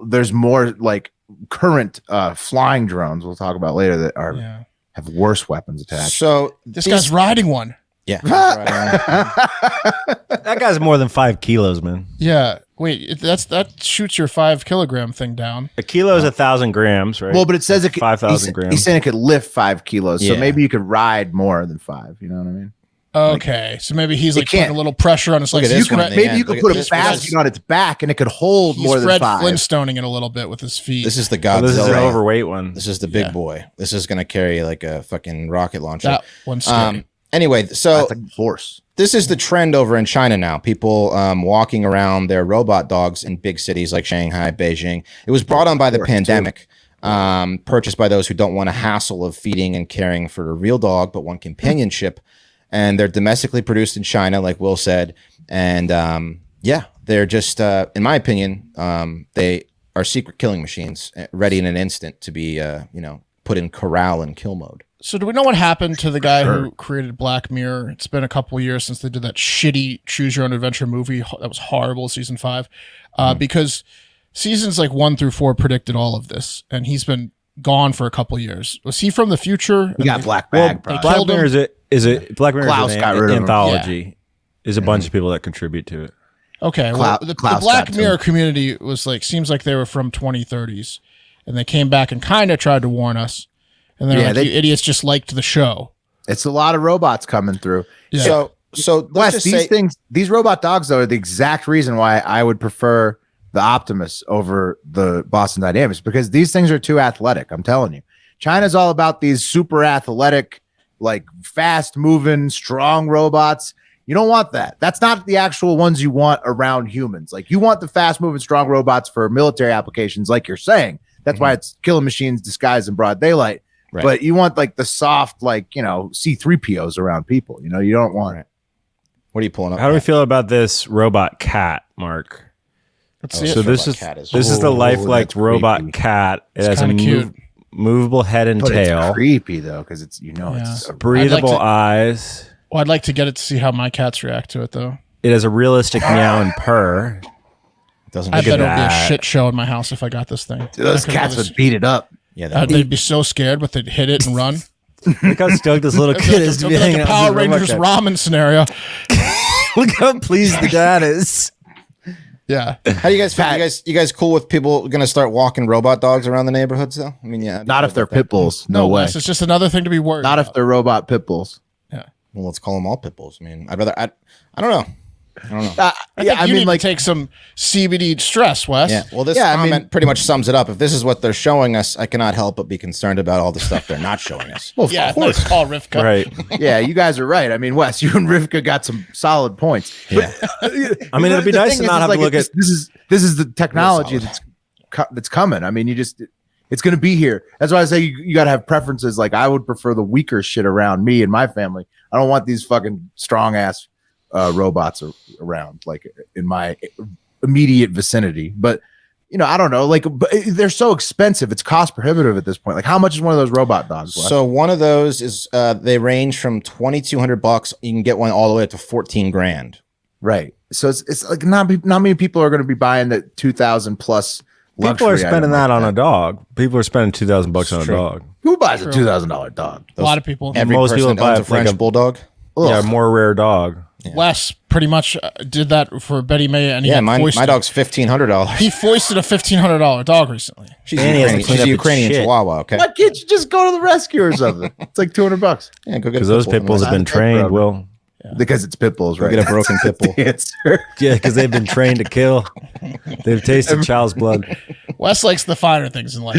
there's more like current flying drones we'll talk about later that are have worse weapons attached. So this guy's riding one. Yeah, that guy's more than 5 kilos, man. Yeah, wait, that shoots your 5 kilogram thing down. A kilo is 1,000 grams, right? Well, but it says it 5,000 grams. He's saying it could lift 5 kilos, so Yeah. maybe you could ride more than 5. You know what I mean? Okay, so maybe he's like can't- putting a little pressure on his legs. this one. Maybe you could Look put at a this. basket on its back, and it could hold He's more than Fred 5. Flintstoning it a little bit with his feet. This is the Oh, Godzilla. this is an overweight one. This is the big boy. This is going to carry like a fucking rocket launcher. That one's scary. Anyway, so That's like force. this is the trend over in China now. People walking around their robot dogs in big cities like Shanghai, Beijing. It was brought on by the pandemic, purchased by those who don't want a hassle of feeding and caring for a real dog, but want companionship. And they're domestically produced in China, like Will said. And they're just, in my opinion, they are secret killing machines, ready in an instant to be, put in corral and kill mode. So do we know what happened to the guy who created Black Mirror? It's been a couple years since they did that shitty Choose Your Own Adventure movie. That was horrible, season 5. Because seasons like 1 through 4 predicted all of this. And he's been gone for a couple years. Was he from the future? He got black bag. Black probably. Mirror is Black Mirror Klaus is got an rid of him. anthology. Is a bunch of people that contribute to it. Okay, well, the Black Mirror community was like, seems like they were from 2030s. And they came back and kind of tried to warn us. And they're like, you idiots just liked the show. It's a lot of robots coming through. Yeah. So Wes, these robot dogs though are the exact reason why I would prefer the Optimus over the Boston Dynamics, because these things are too athletic. I'm telling you, China's all about these super athletic, like fast moving, strong robots. You don't want that. That's not the actual ones you want around humans. Like you want the fast moving, strong robots for military applications, like you're saying. That's why it's killing machines disguised in broad daylight. Right. But you want like the soft, like, C-3POs around people. You don't want it. What are you pulling up? How do we feel about this robot cat, Mark? So this is the lifelike robot creepy. Cat. It has kinda a cute. movable head and But tail. it's creepy though, because it's it's Breathable eyes. Well, I'd like to get it to see how my cats react to it, though. It has a realistic meow and purr. Doesn't I look bet at it would be a that. shit show in my house if I got this thing. Dude, those cats would beat it up. Yeah, they'd be so scared, but they'd hit it and run. Look how stoked this little kid is to be Like hanging a out Power with the robot Rangers cat. ramen scenario. Look how pleased the dad is. Yeah. How do you guys feel? You guys cool with people going to start walking robot dogs around the neighborhoods though? I mean, yeah. Not if they're pit bulls. No way. Wes, it's just another thing to be worried Not about. if they're robot pit bulls. Yeah. Well, let's call them all pit bulls. I mean, I don't know. I think you need to take some CBD stress, Wes. Yeah. Well, this comment pretty much sums it up. If this is what they're showing us, I cannot help but be concerned about all the stuff they're not showing us. Well, yeah, of course. nice call, Rivka. Right. Yeah, you guys are right. I mean, Wes, you and Rivka got some solid points. Yeah. I mean, it'd be The nice thing to is, not have to look at. this is the technology that's coming. I mean, it's going to be here. That's why I say you got to have preferences. Like I would prefer the weaker shit around me and my family. I don't want these fucking strong ass robots around, like in my immediate vicinity. But I don't know. Like, but they're so expensive. It's cost prohibitive at this point. Like, how much is one of those robot dogs? Wes? So one of those is they range from $2,200. You can get one all the way up to $14,000. Right. So it's like not many people are going to be buying the 2,000 plus. People are spending that on a dog. People are spending $2,000 on a dog. Who buys a $2,000 dog? A lot of people. Most people buy a French bulldog. Yeah, a more rare dog. Yeah. Wes pretty much did that for Betty May, and my dog's $1,500. He foisted a $1,500 dog recently. She's a Ukrainian Chihuahua. Okay. Why can't you just go to the rescue or something? It's like $200. Yeah, go get because those pit bulls have been trained. Will because it's pit bulls, right? Get a broken pit bull. Yeah, because they've been trained to kill. They've tasted child's blood. Wes likes the finer things in life.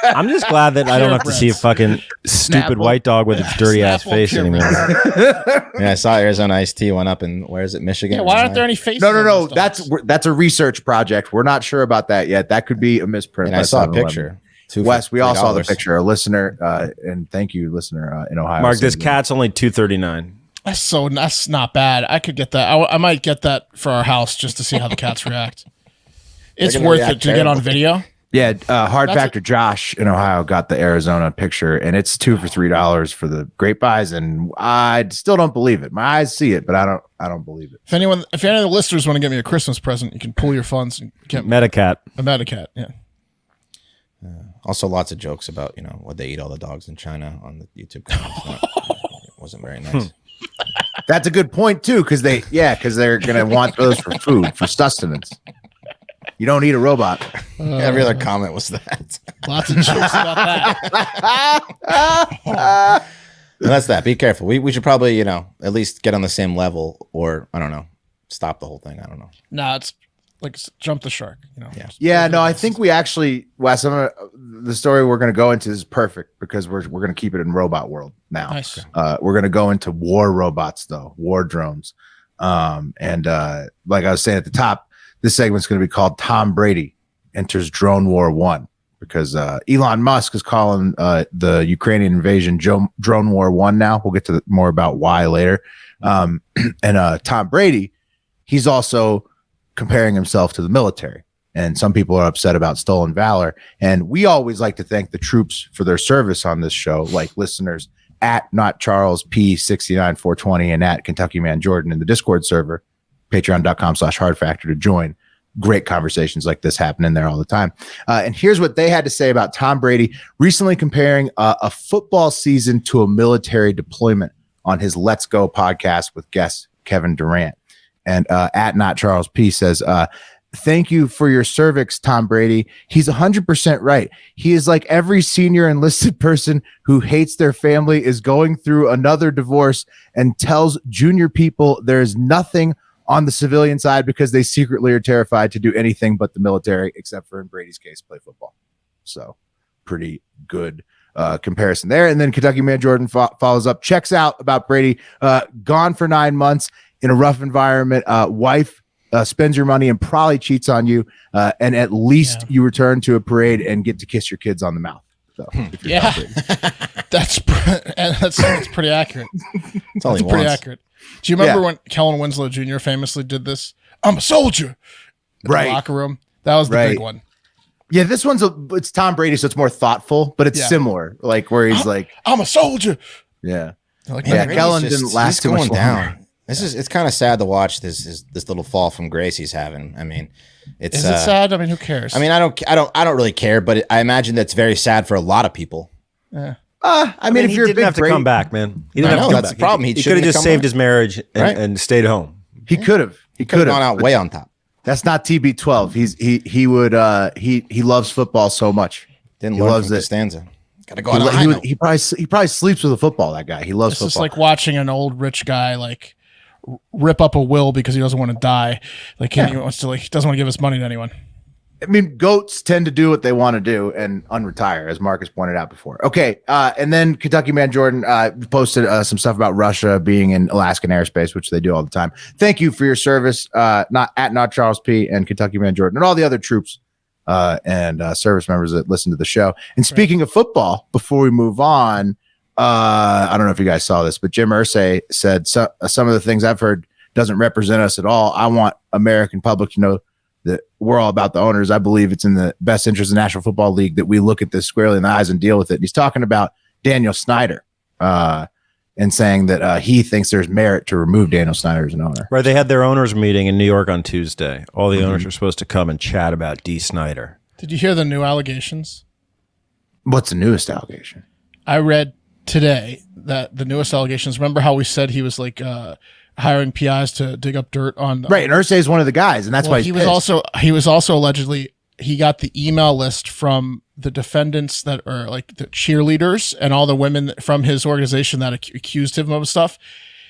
I'm just glad that I don't have to see a fucking stupid white dog with its dirty ass face anymore. Yeah, I saw Arizona Iced Tea went up in where is it, Michigan? Yeah, why aren't there any faces? No. That's a research project. We're not sure about that yet. That could be a misprint. And I saw a picture. Wes, we all saw the picture. A listener, and thank you, listener in Ohio. Mark, this cat's only $239. That's not bad. I could get that. I might get that for our house just to see how the cats react. It's worth it to get on video. Yeah, Hard Factor Josh in Ohio got the Arizona picture, and it's $2 for $3 for the Great Bison. I still don't believe it. My eyes see it, but I don't believe it. If any of the listeners want to get me a Christmas present, you can pull your funds and get Medicat. A Medicat, yeah. Also, lots of jokes about what they eat all the dogs in China on the YouTube comments. It wasn't very nice. That's a good point too, because they're gonna want those for food, for sustenance. You don't eat a robot. Every other comment was that. Lots of jokes about that. And that's that. Be careful. We should probably, at least get on the same level, or I don't know, stop the whole thing. I don't know. Nah, it's like jump the shark. Yeah. No, I think we actually, Wes. The story we're going to go into is perfect because we're going to keep it in robot world now. Nice. We're going to go into war robots though, war drones, and like I was saying at the top. This segment's going to be called Tom Brady Enters Drone War 1 because Elon Musk is calling the Ukrainian invasion Drone War 1 now. We'll get to more about why later. And Tom Brady, he's also comparing himself to the military. And some people are upset about stolen valor. And we always like to thank the troops for their service on this show, like listeners at Not Charles P69420 and at Kentucky Man Jordan in the Discord server. Patreon.com/Hard Factor to join. Great conversations like this happen in there all the time. And here's what they had to say about Tom Brady recently comparing a football season to a military deployment on his Let's Go podcast with guest Kevin Durant. And at Not Charles P says, thank you for your cervix, Tom Brady. He's 100% right. He is like every senior enlisted person who hates their family, is going through another divorce, and tells junior people there is nothing on the civilian side because they secretly are terrified to do anything but the military, except for in Brady's case, play football. So pretty good comparison there. And then Kentucky Man Jordan follows up, checks out about Brady, gone for 9 months in a rough environment. Wife spends your money and probably cheats on you. And at least you return to a parade and get to kiss your kids on the mouth. So yeah, that's pretty accurate. That's pretty accurate. Do you remember when Kellen Winslow Jr. famously did this? I'm a soldier. In the locker room. That was the big one. Yeah, this one's it's Tom Brady, so it's more thoughtful, but it's similar. Like where he's I'm a soldier. Yeah. Like, Kellen didn't last too much down. It's kind of sad to watch this little fall from grace he's having. I mean, is it sad? I mean, who cares? I mean, I don't really care, but I imagine that's very sad for a lot of people. Yeah. I mean, if he you're didn't have to come back, man. He didn't have to come that's back. the problem. He could have just saved his marriage and stayed home. He could have. He could have gone out way on top. That's not TB12. He would he loves football so much. Didn't learn loves from it. Costanza. Gotta go out. He probably sleeps with a football. That guy. He loves football. It's just like watching an old rich guy like rip up a will because he doesn't want to die. Like he wants to he doesn't want to give his money to anyone. I mean, goats tend to do what they want to do and unretire, as Marcus pointed out before. Okay, and then Kentucky Man Jordan posted some stuff about Russia being in Alaskan airspace, which they do all the time. Thank you for your service, not Charles P. and Kentucky Man Jordan and all the other troops and service members that listen to the show. And speaking of football, before we move on, I don't know if you guys saw this, but Jim Irsay said some of the things I've heard doesn't represent us at all. I want American public to know that we're all about the owners. I believe it's in the best interest of the National Football League that we look at this squarely in the eyes and deal with it. And he's talking about Daniel Snyder and saying that he thinks there's merit to remove Daniel Snyder as an owner. Right. They had their owners meeting in New York on Tuesday. All the owners were supposed to come and chat about D. Snyder. Did you hear the new allegations? What's the newest allegation? I read today that the newest allegations, remember how we said he was like hiring PIs to dig up dirt on right, and Irsay is one of the guys, and that's why he was also allegedly he got the email list from the defendants that are like the cheerleaders and all the women from his organization that accused him of stuff.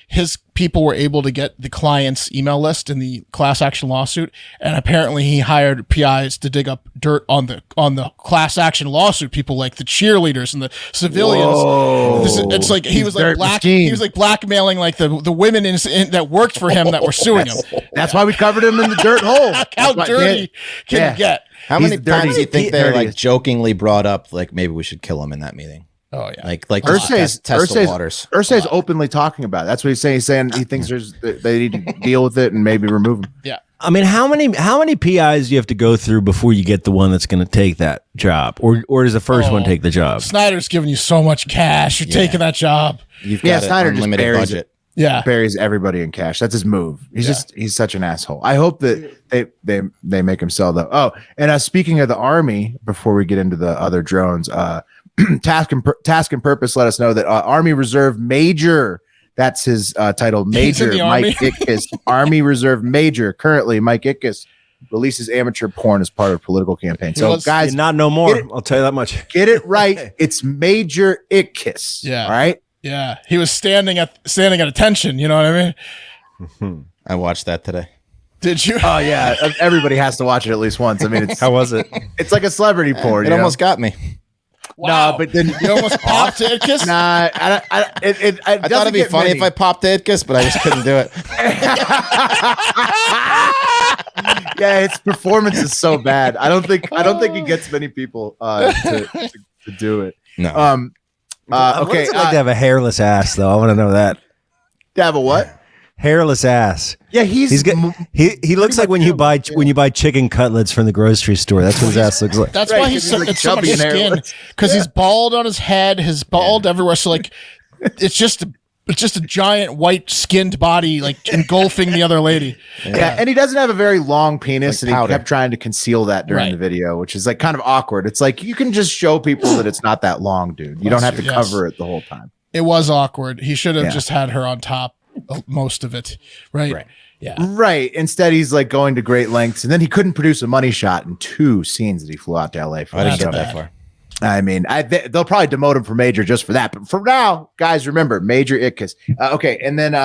His people were able to get the client's email list in the class action lawsuit, and apparently he hired PIs to dig up dirt on the class action lawsuit people, like the cheerleaders and the civilians. It's like he was like blackmailing like the women that worked for him that were suing him. That's why we covered him in the dirt hole. How dirty can you get? How many times do you think they like jokingly brought up like maybe we should kill him in that meeting? Oh yeah, like Irsay's test the waters. Irsay's openly talking about it. That's what he's saying. He's saying he thinks they need to deal with it and maybe remove him. Yeah. I mean, how many PIs do you have to go through before you get the one that's going to take that job, or does the first one take the job? Snyder's giving you so much cash. You're taking that job. You've got Snyder an just unlimited buries budget. it. Buries everybody in cash. That's his move. He's such an asshole. I hope that they make him sell though. Oh, and speaking of the Army, before we get into the other drones, Task and Purpose let us know that Army Reserve Major, that's his title, Major Mike Itkes, Army Reserve Major, currently Mike Itkes, releases amateur porn as part of a political campaign. So guys, not no more. I'll tell you that much. Get it right. It's Major Itkes. Yeah. All right. Yeah. He was standing at attention. You know what I mean? I watched that today. Did you? Oh yeah. Everybody has to watch it at least once. I mean, it's how was it? It's like a celebrity porn. It almost got me. Wow. No, but then you almost popped to Itkes? Nah, I thought it'd be funny if I popped to Itkes, but I just couldn't do it. Yeah, his performance is so bad. I don't think he gets many people to do it. No. Okay. What's it like to have a hairless ass, though? I want to know that. To have a what? Hairless ass. Yeah, he looks like when you buy chicken cutlets from the grocery store. That's what his ass looks like. That's why it's so much skin, because he's bald on his head, his bald everywhere. So like, it's just a giant white skinned body like engulfing the other lady. Yeah, and he doesn't have a very long penis, like and powder. he kept trying to conceal that during the video, which is like kind of awkward. It's like you can just show people that it's not that long, dude. You don't have to cover it the whole time. It was awkward. He should have just had her on top most of it, right? Yeah, right. Instead, he's like going to great lengths, and then he couldn't produce a money shot in 2 scenes that he flew out to LA for. I didn't get that far. I mean, they'll probably demote him for Major just for that. But for now, guys, remember Major Itkes. Okay, and then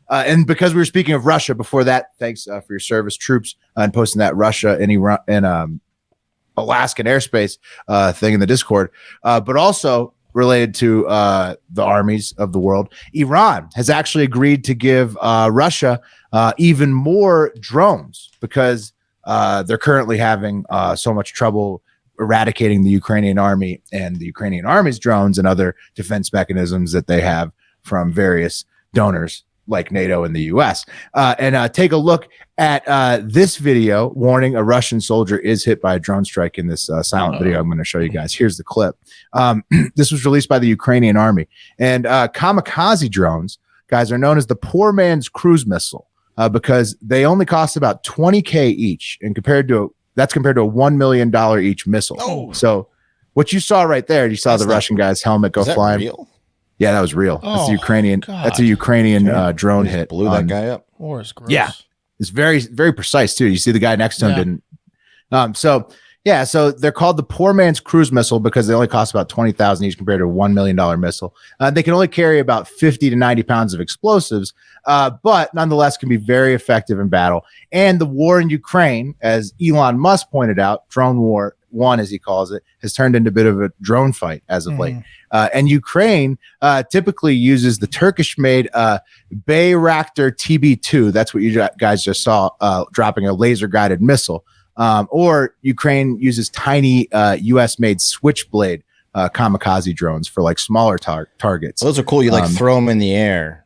and because we were speaking of Russia before that, thanks for your service, troops, and posting that Russia and Iran and Alaskan airspace thing in the Discord, but also related to the armies of the world. Iran has actually agreed to give Russia even more drones because they're currently having so much trouble eradicating the Ukrainian army and the Ukrainian army's drones and other defense mechanisms that they have from various donors like NATO and the US. And take a look at this video warning a Russian soldier is hit by a drone strike in this silent video I'm going to show you guys. Here's the clip. This was released by the Ukrainian army. And kamikaze drones, guys, are known as the poor man's cruise missile because they only cost about $20K each, and that's compared to a $1 million each missile. Oh. So what you saw right there, you saw the Russian guy's helmet go flying. Real? Yeah, that was real. That's the Ukrainian. God. That's a Ukrainian drone hit. Blew that guy up. War is gross. Yeah, it's very, very precise too. You see the guy next to him didn't. So they're called the poor man's cruise missile because they only cost about $20,000 each compared to a $1 million missile. They can only carry about 50 to 90 pounds of explosives, but nonetheless can be very effective in battle. And the war in Ukraine, as Elon Musk pointed out, drone war 1, as he calls it, has turned into a bit of a drone fight as of late. And Ukraine typically uses the Turkish-made Bayraktar TB2. That's what you guys just saw, dropping a laser-guided missile. Or Ukraine uses tiny U.S.-made Switchblade kamikaze drones for like smaller targets. Those are cool. You like throw them in the air.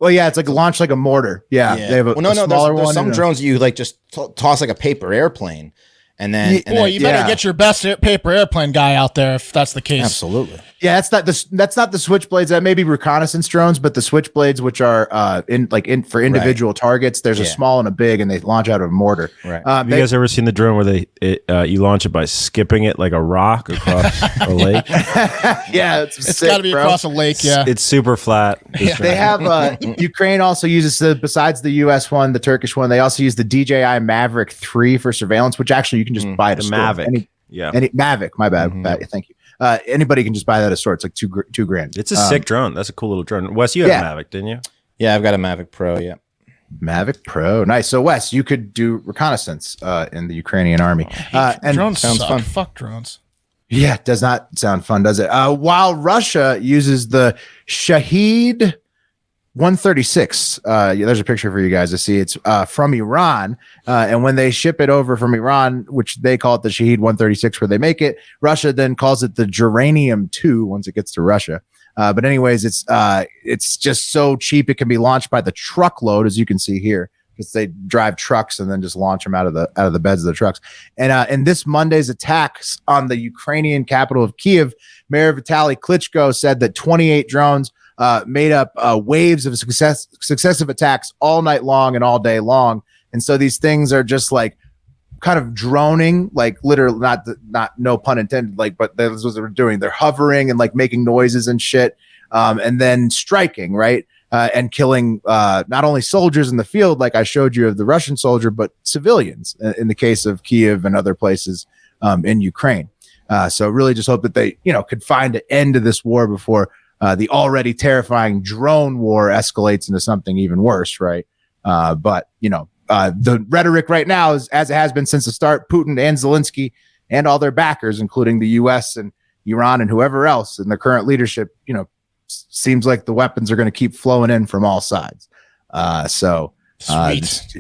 Well, yeah, it's like launched like a mortar. Yeah. They have a smaller one. There's some drones you like just toss like a paper airplane. And then, you better get your best paper airplane guy out there if that's the case. Absolutely. Yeah, that's not the Switchblades. That may be reconnaissance drones, but the Switchblades, which are for individual targets, there's a small and a big, and they launch out of a mortar. Right. Have you guys ever seen the drone where you launch it by skipping it like a rock across a lake? Yeah, it's got to be across a lake. Yeah, it's super flat. They have Ukraine also uses besides the U.S. one, the Turkish one. They also use the DJI Maverick 3 for surveillance, which actually you can just buy at a store. Mavic. Mavic. My bad. Thank you. Anybody can just buy that at a store. It's like $2,000. It's a sick drone. That's a cool little drone. Wes, you have a Mavic, didn't you? Yeah, I've got a Mavic Pro. Yeah, Mavic Pro. Nice. So Wes, you could do reconnaissance in the Ukrainian army. And drones sounds fun. Fuck drones. Yeah, it does not sound fun, does it? While Russia uses the Shahid 136. There's a picture for you guys to see. It's from Iran. And when they ship it over from Iran, which they call it the Shahed 136, where they make it, Russia then calls it the Geranium 2 once it gets to Russia. But anyways, it's just so cheap. It can be launched by the truckload, as you can see here, because they drive trucks and then just launch them out of the beds of the trucks. And in this Monday's attacks on the Ukrainian capital of Kiev, Mayor Vitaly Klitschko said that 28 drones made up waves of successive attacks all night long and all day long. And so these things are just like kind of droning, like literally not no pun intended, like, but that's what they're doing. They're hovering and like making noises and shit. And then striking, right. And killing not only soldiers in the field, like I showed you of the Russian soldier, but civilians in the case of Kiev and other places in Ukraine. So really just hope that they, could find an end to this war before the already terrifying drone war escalates into something even worse, right? But the rhetoric right now is, as it has been since the start, Putin and Zelensky and all their backers, including the U.S. and Iran and whoever else in the current leadership, seems like the weapons are going to keep flowing in from all sides.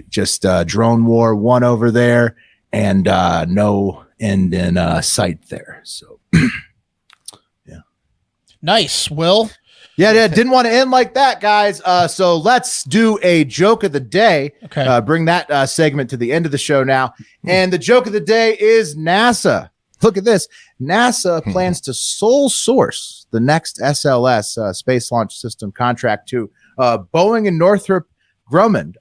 Just drone war one over there and no end in sight there. So. Nice, Will. Yeah, didn't want to end like that, guys. So let's do a joke of the day. Okay. Bring that segment to the end of the show now. And the joke of the day is NASA. Look at this. NASA plans to sole source the next SLS Space Launch System contract to Boeing and Northrop Grumman,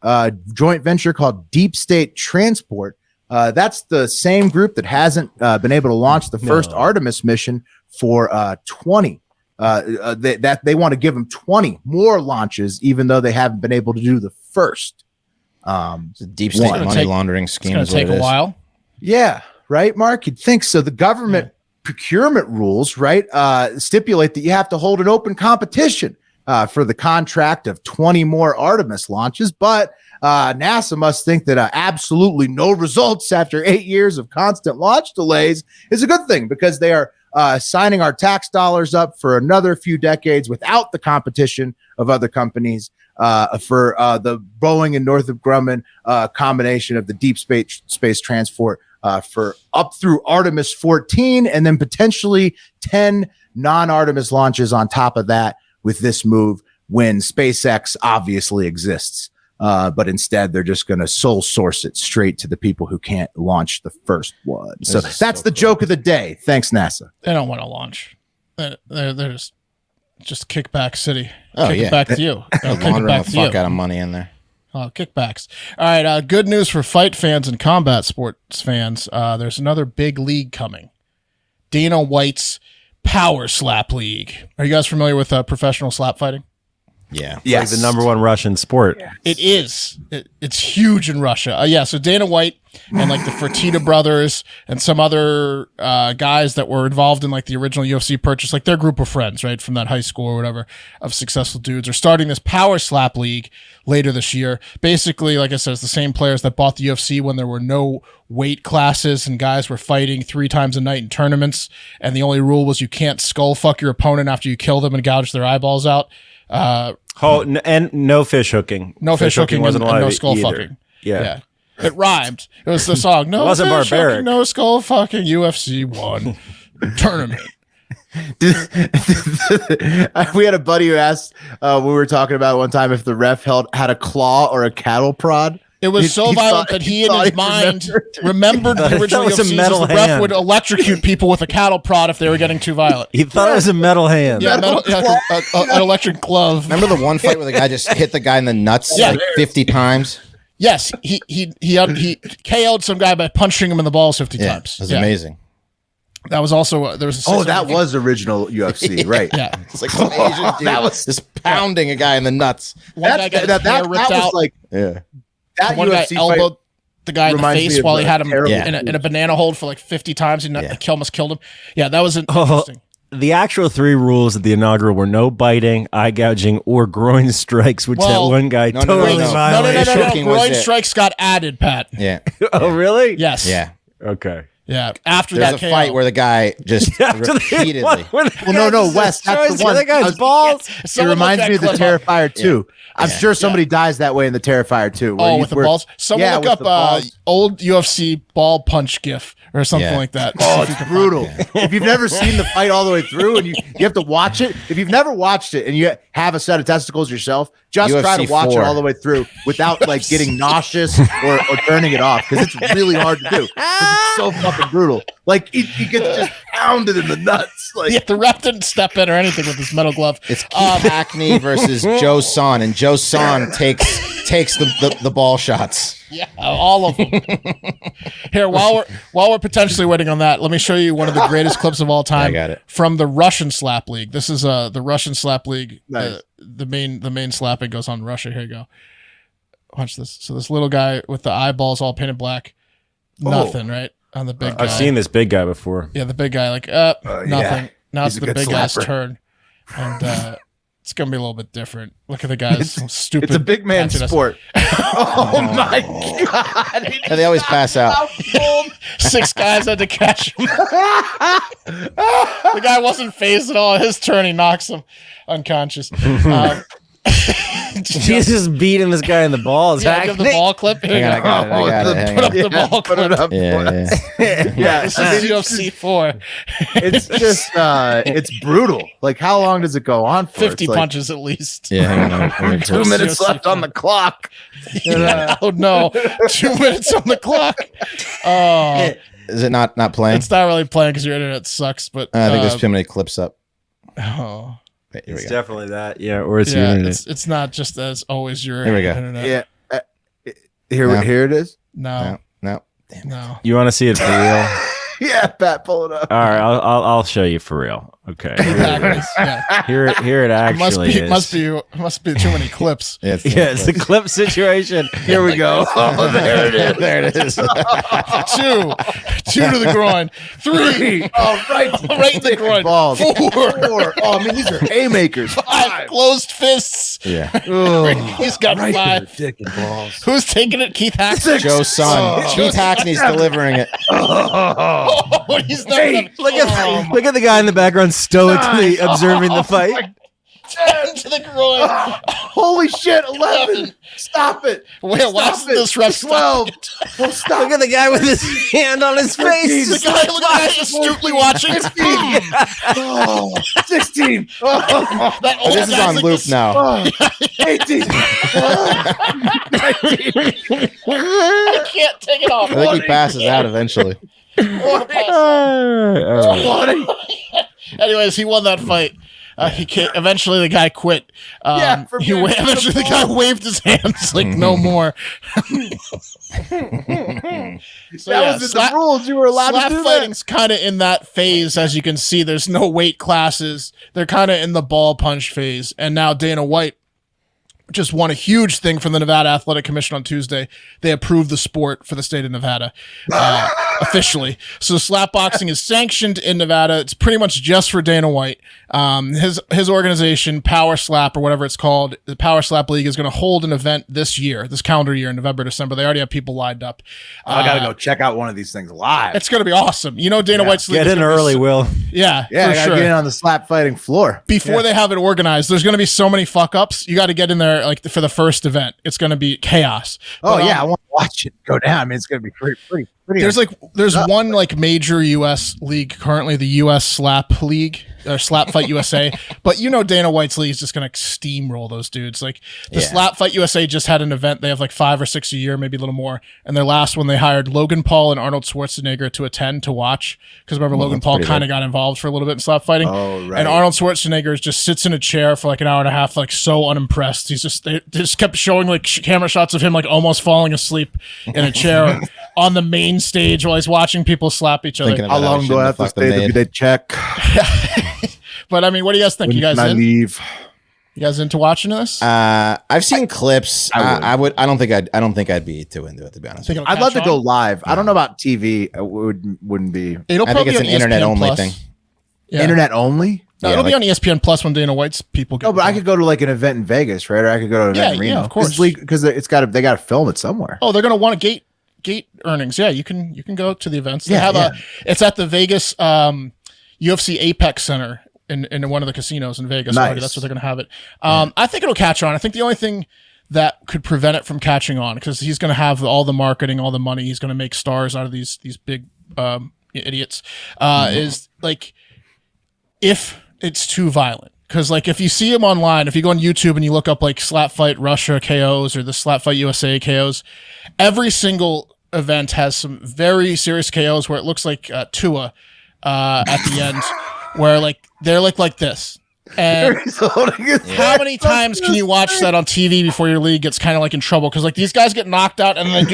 joint venture called Deep State Transport. That's the same group that hasn't been able to launch the first Artemis mission for 20. They want to give them 20 more launches, even though they haven't been able to do the first. It's a deep state money laundering scheme. It's going to take a while. Yeah, right, Mark? You'd think so. The government procurement rules, right, stipulate that you have to hold an open competition for the contract of 20 more Artemis launches, but NASA must think that absolutely no results after 8 years of constant launch delays is a good thing, because they are signing our tax dollars up for another few decades without the competition of other companies for the Boeing and Northrop Grumman combination of the deep space transport for up through Artemis 14 and then potentially 10 non-Artemis launches on top of that with this move when SpaceX obviously exists. But instead, they're just going to sole source it straight to the people who can't launch the first one. So that's the joke of the day. Thanks, NASA. They don't want to launch. They're just kickback city. Oh, kick it back to you. They're laundering the fuck out of money in there. Oh, kickbacks. All right. Good news for fight fans and combat sports fans. There's another big league coming. Dana White's Power Slap League. Are you guys familiar with professional slap fighting? Yeah. Yes. Like the number one Russian sport. Yeah. It is. It's huge in Russia. So Dana White and like the Fertitta brothers and some other guys that were involved in like the original UFC purchase, like their group of friends, right, from that high school or whatever, of successful dudes, are starting this Power Slap League later this year. Basically, like I said, it's the same players that bought the UFC when there were no weight classes and guys were fighting 3 times a night in tournaments, and the only rule was you can't skull fuck your opponent after you kill them and gouge their eyeballs out. And no fish hooking. No fish hooking wasn't allowed. No skull either. fucking. Yeah. It rhymed. It was the song. No, it wasn't fish barbaric. Hooking, no skull fucking. UFC 1 tournament. We had a buddy who asked when we were talking about one time if the ref had a claw or a cattle prod. It was so violent that he in his mind remembered the original was a UFC. metal The ref hand. would electrocute people with a cattle prod if they were getting too violent. He thought it was a metal hand. Yeah, an electric glove. Remember the one fight where the guy just hit the guy in the nuts like 50 times? Yes, he KO'd some guy by punching him in the balls 50 times. That's amazing. That was also there was. That was original UFC, right? Yeah, it's like some Asian dude that was just pounding a guy in the nuts. One guy got his hair ripped out. like that one guy UFC elbowed the guy in the reminds me face of while he had him terrible- in a banana hold for like 50 times. And almost killed him. Yeah, that was interesting. The actual 3 rules of the inaugural were no biting, eye gouging, or groin strikes, which that one guy totally violated. No. Groin strikes got added, Pat. Yeah. Oh, really? Yes. Yeah. Okay. Yeah, after there's that a fight where the guy just repeatedly. Well, no, Wes, that's the one. That guy's balls. It reminds me of the Terrifier 2. I'm sure somebody dies that way in the Terrifier 2. Oh, with the balls. Someone look up old UFC ball punch gif or something like that. Oh, it's brutal. If you've never seen the fight all the way through and you have to watch it, if you've never watched it and you have a set of testicles yourself, just UFC try to watch 4. it all the way through without like getting nauseous or turning it off, because it's really hard to do. It's so fucking brutal. Like he gets just pounded in the nuts. Like the ref didn't step in or anything with his metal glove. It's Keith Hackney versus Joe Son, and Joe Son takes the ball shots. Yeah, all of them. Here, while we're potentially waiting on that, let me show you one of the greatest clips of all time. I got it. From the Russian slap league. This is the Russian slap league. Nice. The main slapping goes on in Russia. Here you go. Watch this. So this little guy with the eyeballs all painted black. Nothing, right? On the big guy. I've seen this big guy before. Yeah, the big guy, like nothing. Yeah. Now He's it's a the good big guy's slapper. turn. And it's gonna be a little bit different. Look at the guy's stupid. It's a big man sport. Oh my god! And they always pass out. 6 guys had to catch him. The guy wasn't phased at all. His turn, he knocks him unconscious. He's just beating this guy in the balls. Yeah, give the ball clip. Here Hang on, I got it. Put up the ball clip. Put it up. Yeah. Yeah, This is UFC 4. it's just it's brutal. Like, how long does it go on for? 50 It's like punches at least. Yeah, hang on. 2 minutes left on the clock. Yeah. Oh no, 2 minutes on the clock. Oh, Is it not playing? it's not really playing because your internet sucks. But I think there's too many clips up. oh, Wait, here we It's go. definitely that. Yeah, or it's yeah, your it's not just as always your Here we go. internet. Yeah. No. Here it is. No, No. no. You want to see it for real? Yeah, Pat, pull it up. All right, I'll show you for real. Okay. Exactly. Yeah. Here it actually is. Must be too many clips. Yeah, It's the clip situation. Here we go. Oh, there it is. there it is. 2 to the groin. 3 Oh, right in the groin. Balls. 4 Oh, I mean, these are haymakers. 5 closed fists. Yeah. He's got 5. Dick and balls. Who's taking it? Keith Hackney. Joe Son. Keith Hackney's delivering it. Oh, he's not gonna, Look at the guy in the background stoically observing the fight. 10 to the groin. Holy shit, 11. Stop it. Wait, why isn't this ref 12. Well, stop. Look at the guy with his hand on his face. The guy, look at that, just astutely watching. 16. Oh, That old This is guy's on like loop this- now. 18. 19. I can't take it off. I think he passes out eventually. 20. Anyways, he won that fight. Eventually, the guy quit. Eventually, the guy waved his hands like no more. That was in the rules. You were allowed to slap do that. fighting's kind of in that phase, as you can see. There's no weight classes. They're kind of in the ball punch phase. And now Dana White just won a huge thing from the Nevada Athletic Commission on Tuesday. They approved the sport for the state of Nevada officially. So slap boxing is sanctioned in Nevada. It's pretty much just for Dana White. His organization, Power Slap or whatever it's called, the Power Slap League, is going to hold an event this calendar year in November, December. They already have people lined up. I got to go check out one of these things live. It's going to be awesome. You know, Dana White's league Get is in gonna be early, Will. Yeah, Yeah, I for got to sure. get in on the slap fighting floor. Before they have it organized, there's going to be so many fuck ups. You got to get in there like for the first event. It's going to be chaos. Oh, But, yeah, I want to watch it go down. I mean, it's going to be pretty. There's one like major U.S. league currently, the U.S. Slap League or Slap Fight USA. But you know, Dana White's league is just going to steamroll those dudes. Like the Slap Fight USA just had an event. They have like 5 or 6 a year, maybe a little more. And their last one, they hired Logan Paul and Arnold Schwarzenegger to attend to watch. Because remember, Logan Paul kind of got involved for a little bit in slap fighting. Oh, right. And Arnold Schwarzenegger just sits in a chair for like an hour and a half, like so unimpressed. They just kept showing like camera shots of him like almost falling asleep in a chair on the main stage while he's watching people slap each other. How long do I have to stay to get check? But I mean, what do you guys think? When You guys can I in? leave? You guys into watching this? I've seen clips. I don't think I'd be too into it, to be honest. Think it'll I'd love catch to go on? live. I don't know about TV. It wouldn't be It'll I think probably it's be an on internet ESPN only Plus. thing. Yeah. internet only. No, Yeah, it'll be like- on ESPN Plus when Dana White's people get. No, but I could go to like an event in Vegas, right? Or I could go to an event in Reno. of course. Because they got to film it somewhere. Oh, they're gonna want to gate gate earnings. Yeah, you can go to the events. They have it's at the Vegas UFC Apex Center in one of the casinos in Vegas. Nice. Already. That's where they're going to have it. I think it'll catch on. I think the only thing that could prevent it from catching on, because he's going to have all the marketing, all the money, he's going to make stars out of these big idiots, is like if it's too violent. Because like if you see him online, if you go on YouTube and you look up like Slap Fight Russia KOs or the Slap Fight USA KOs, every single event has some very serious KOs where it looks like Tua at the end, where like they're like this. And how many times can you watch that on TV before your league gets kind of like in trouble? Because like these guys get knocked out and then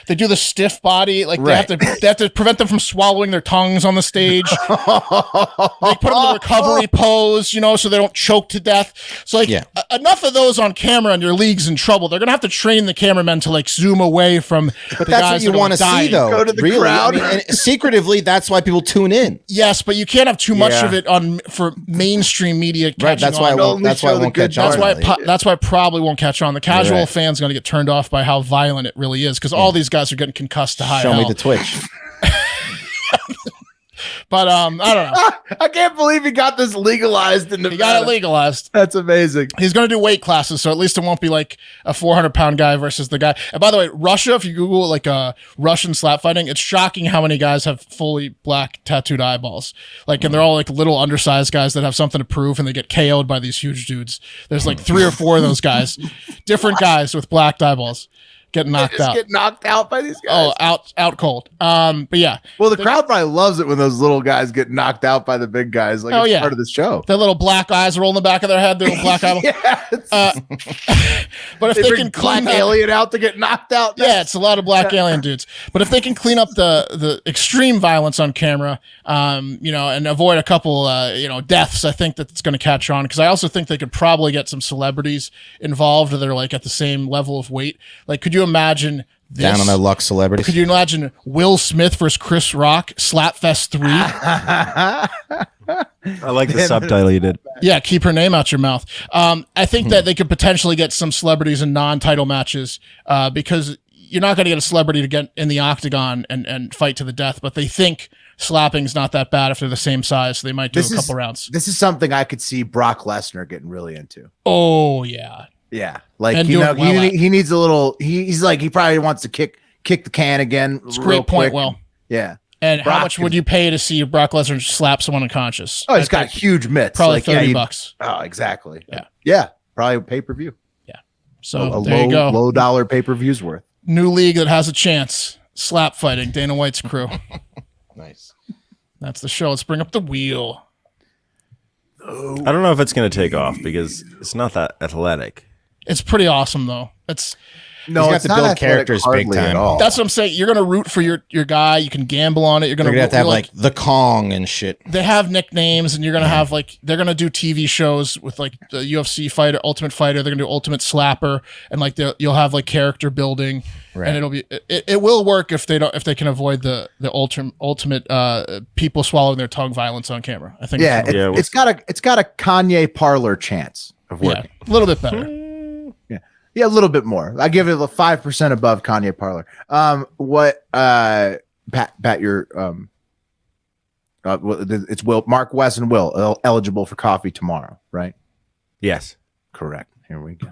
they do the stiff body, like they have to prevent them from swallowing their tongues on the stage. They put them in the recovery pose, so they don't choke to death. So like enough of those on camera and your league's in trouble. They're gonna have to train the cameramen to like zoom away from. But that's what you want to see, though. Go to the crowd. And secretively, that's why people tune in. Yes, but you can't have too much of it for mainstream media. Right, that's why it won't catch on. That's why it probably won't catch on. The casual fan's going to get turned off by how violent it really is, because all these guys are getting concussed to high Show hell. me the Twitch. But I don't know. I can't believe he got this legalized in Nevada. He got it legalized. That's amazing. He's going to do weight classes, so at least it won't be like a 400-pound guy versus the guy. And by the way, Russia, if you Google like Russian slap fighting, it's shocking how many guys have fully black tattooed eyeballs. Like, and they're all like little undersized guys that have something to prove, and they get KO'd by these huge dudes. There's like 3 or 4 of those guys, different guys with black eyeballs. Get knocked out. Get knocked out by these guys. Oh, out cold. But yeah. Well, the crowd probably loves it when those little guys get knocked out by the big guys. Like it's part of the show. Their little black eyes roll in the back of their head. Their little black eyeball. But if they can clean black alien out to get knocked out, yeah, it's a lot of black alien dudes. But if they can clean up the extreme violence on camera, and avoid a couple, deaths, I think that it's going to catch on. Because I also think they could probably get some celebrities involved that are like at the same level of weight. Like, could you imagine this? Down on their luck celebrities? Could you imagine Will Smith versus Chris Rock, Slapfest 3? I like the subtitle you did. Yeah, keep her name out your mouth. I think that they could potentially get some celebrities in non-title matches because you're not going to get a celebrity to get in the octagon and fight to the death, but they think slapping's not that bad if they're the same size, so they might do a couple rounds. This is something I could see Brock Lesnar getting really into. Oh, yeah. Yeah, like he needs a little. He's like he probably wants to kick the can again. It's a great point, Will. Yeah. And how much would you pay to see Brock Lesnar slap someone unconscious? Oh, he's got huge mitts. Probably $30. Oh, exactly. Yeah. Probably pay-per-view. Yeah. So there you go. Low dollar pay-per-views worth. New league that has a chance. Slap fighting. Dana White's crew. Nice. That's the show. Let's bring up the wheel. I don't know if it's going to take off because it's not that athletic. It's pretty awesome though. He's got to build characters big time. That's what I'm saying. You're gonna root for your guy. You can gamble on it. You're gonna have to have like the Kong and shit. They have nicknames, and you're gonna have like they're gonna do TV shows with like the UFC fighter, Ultimate Fighter. They're gonna do Ultimate Slapper, and like you'll have like character building, and it'll be it will work if they can avoid the ultimate people swallowing their tongue violence on camera. I think it's got a Kanye parlor chance of working. A little bit better. Yeah, a little bit more. I give it a 5% above Kanye Parlor. Pat, your it's Will, Mark, Wes, and Will eligible for coffee tomorrow, right? Yes, correct. Here we go.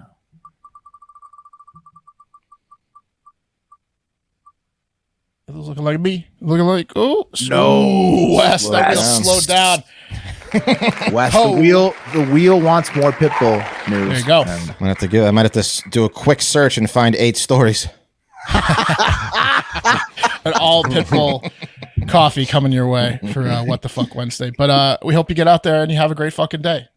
It was looking like me. Looking like Wes, that wheel slowed down. Wes, the wheel wants more Pitbull news. There you go. I might have to do a quick search and find 8 stories. An all Pitbull coffee coming your way for What the Fuck Wednesday. But we hope you get out there and you have a great fucking day.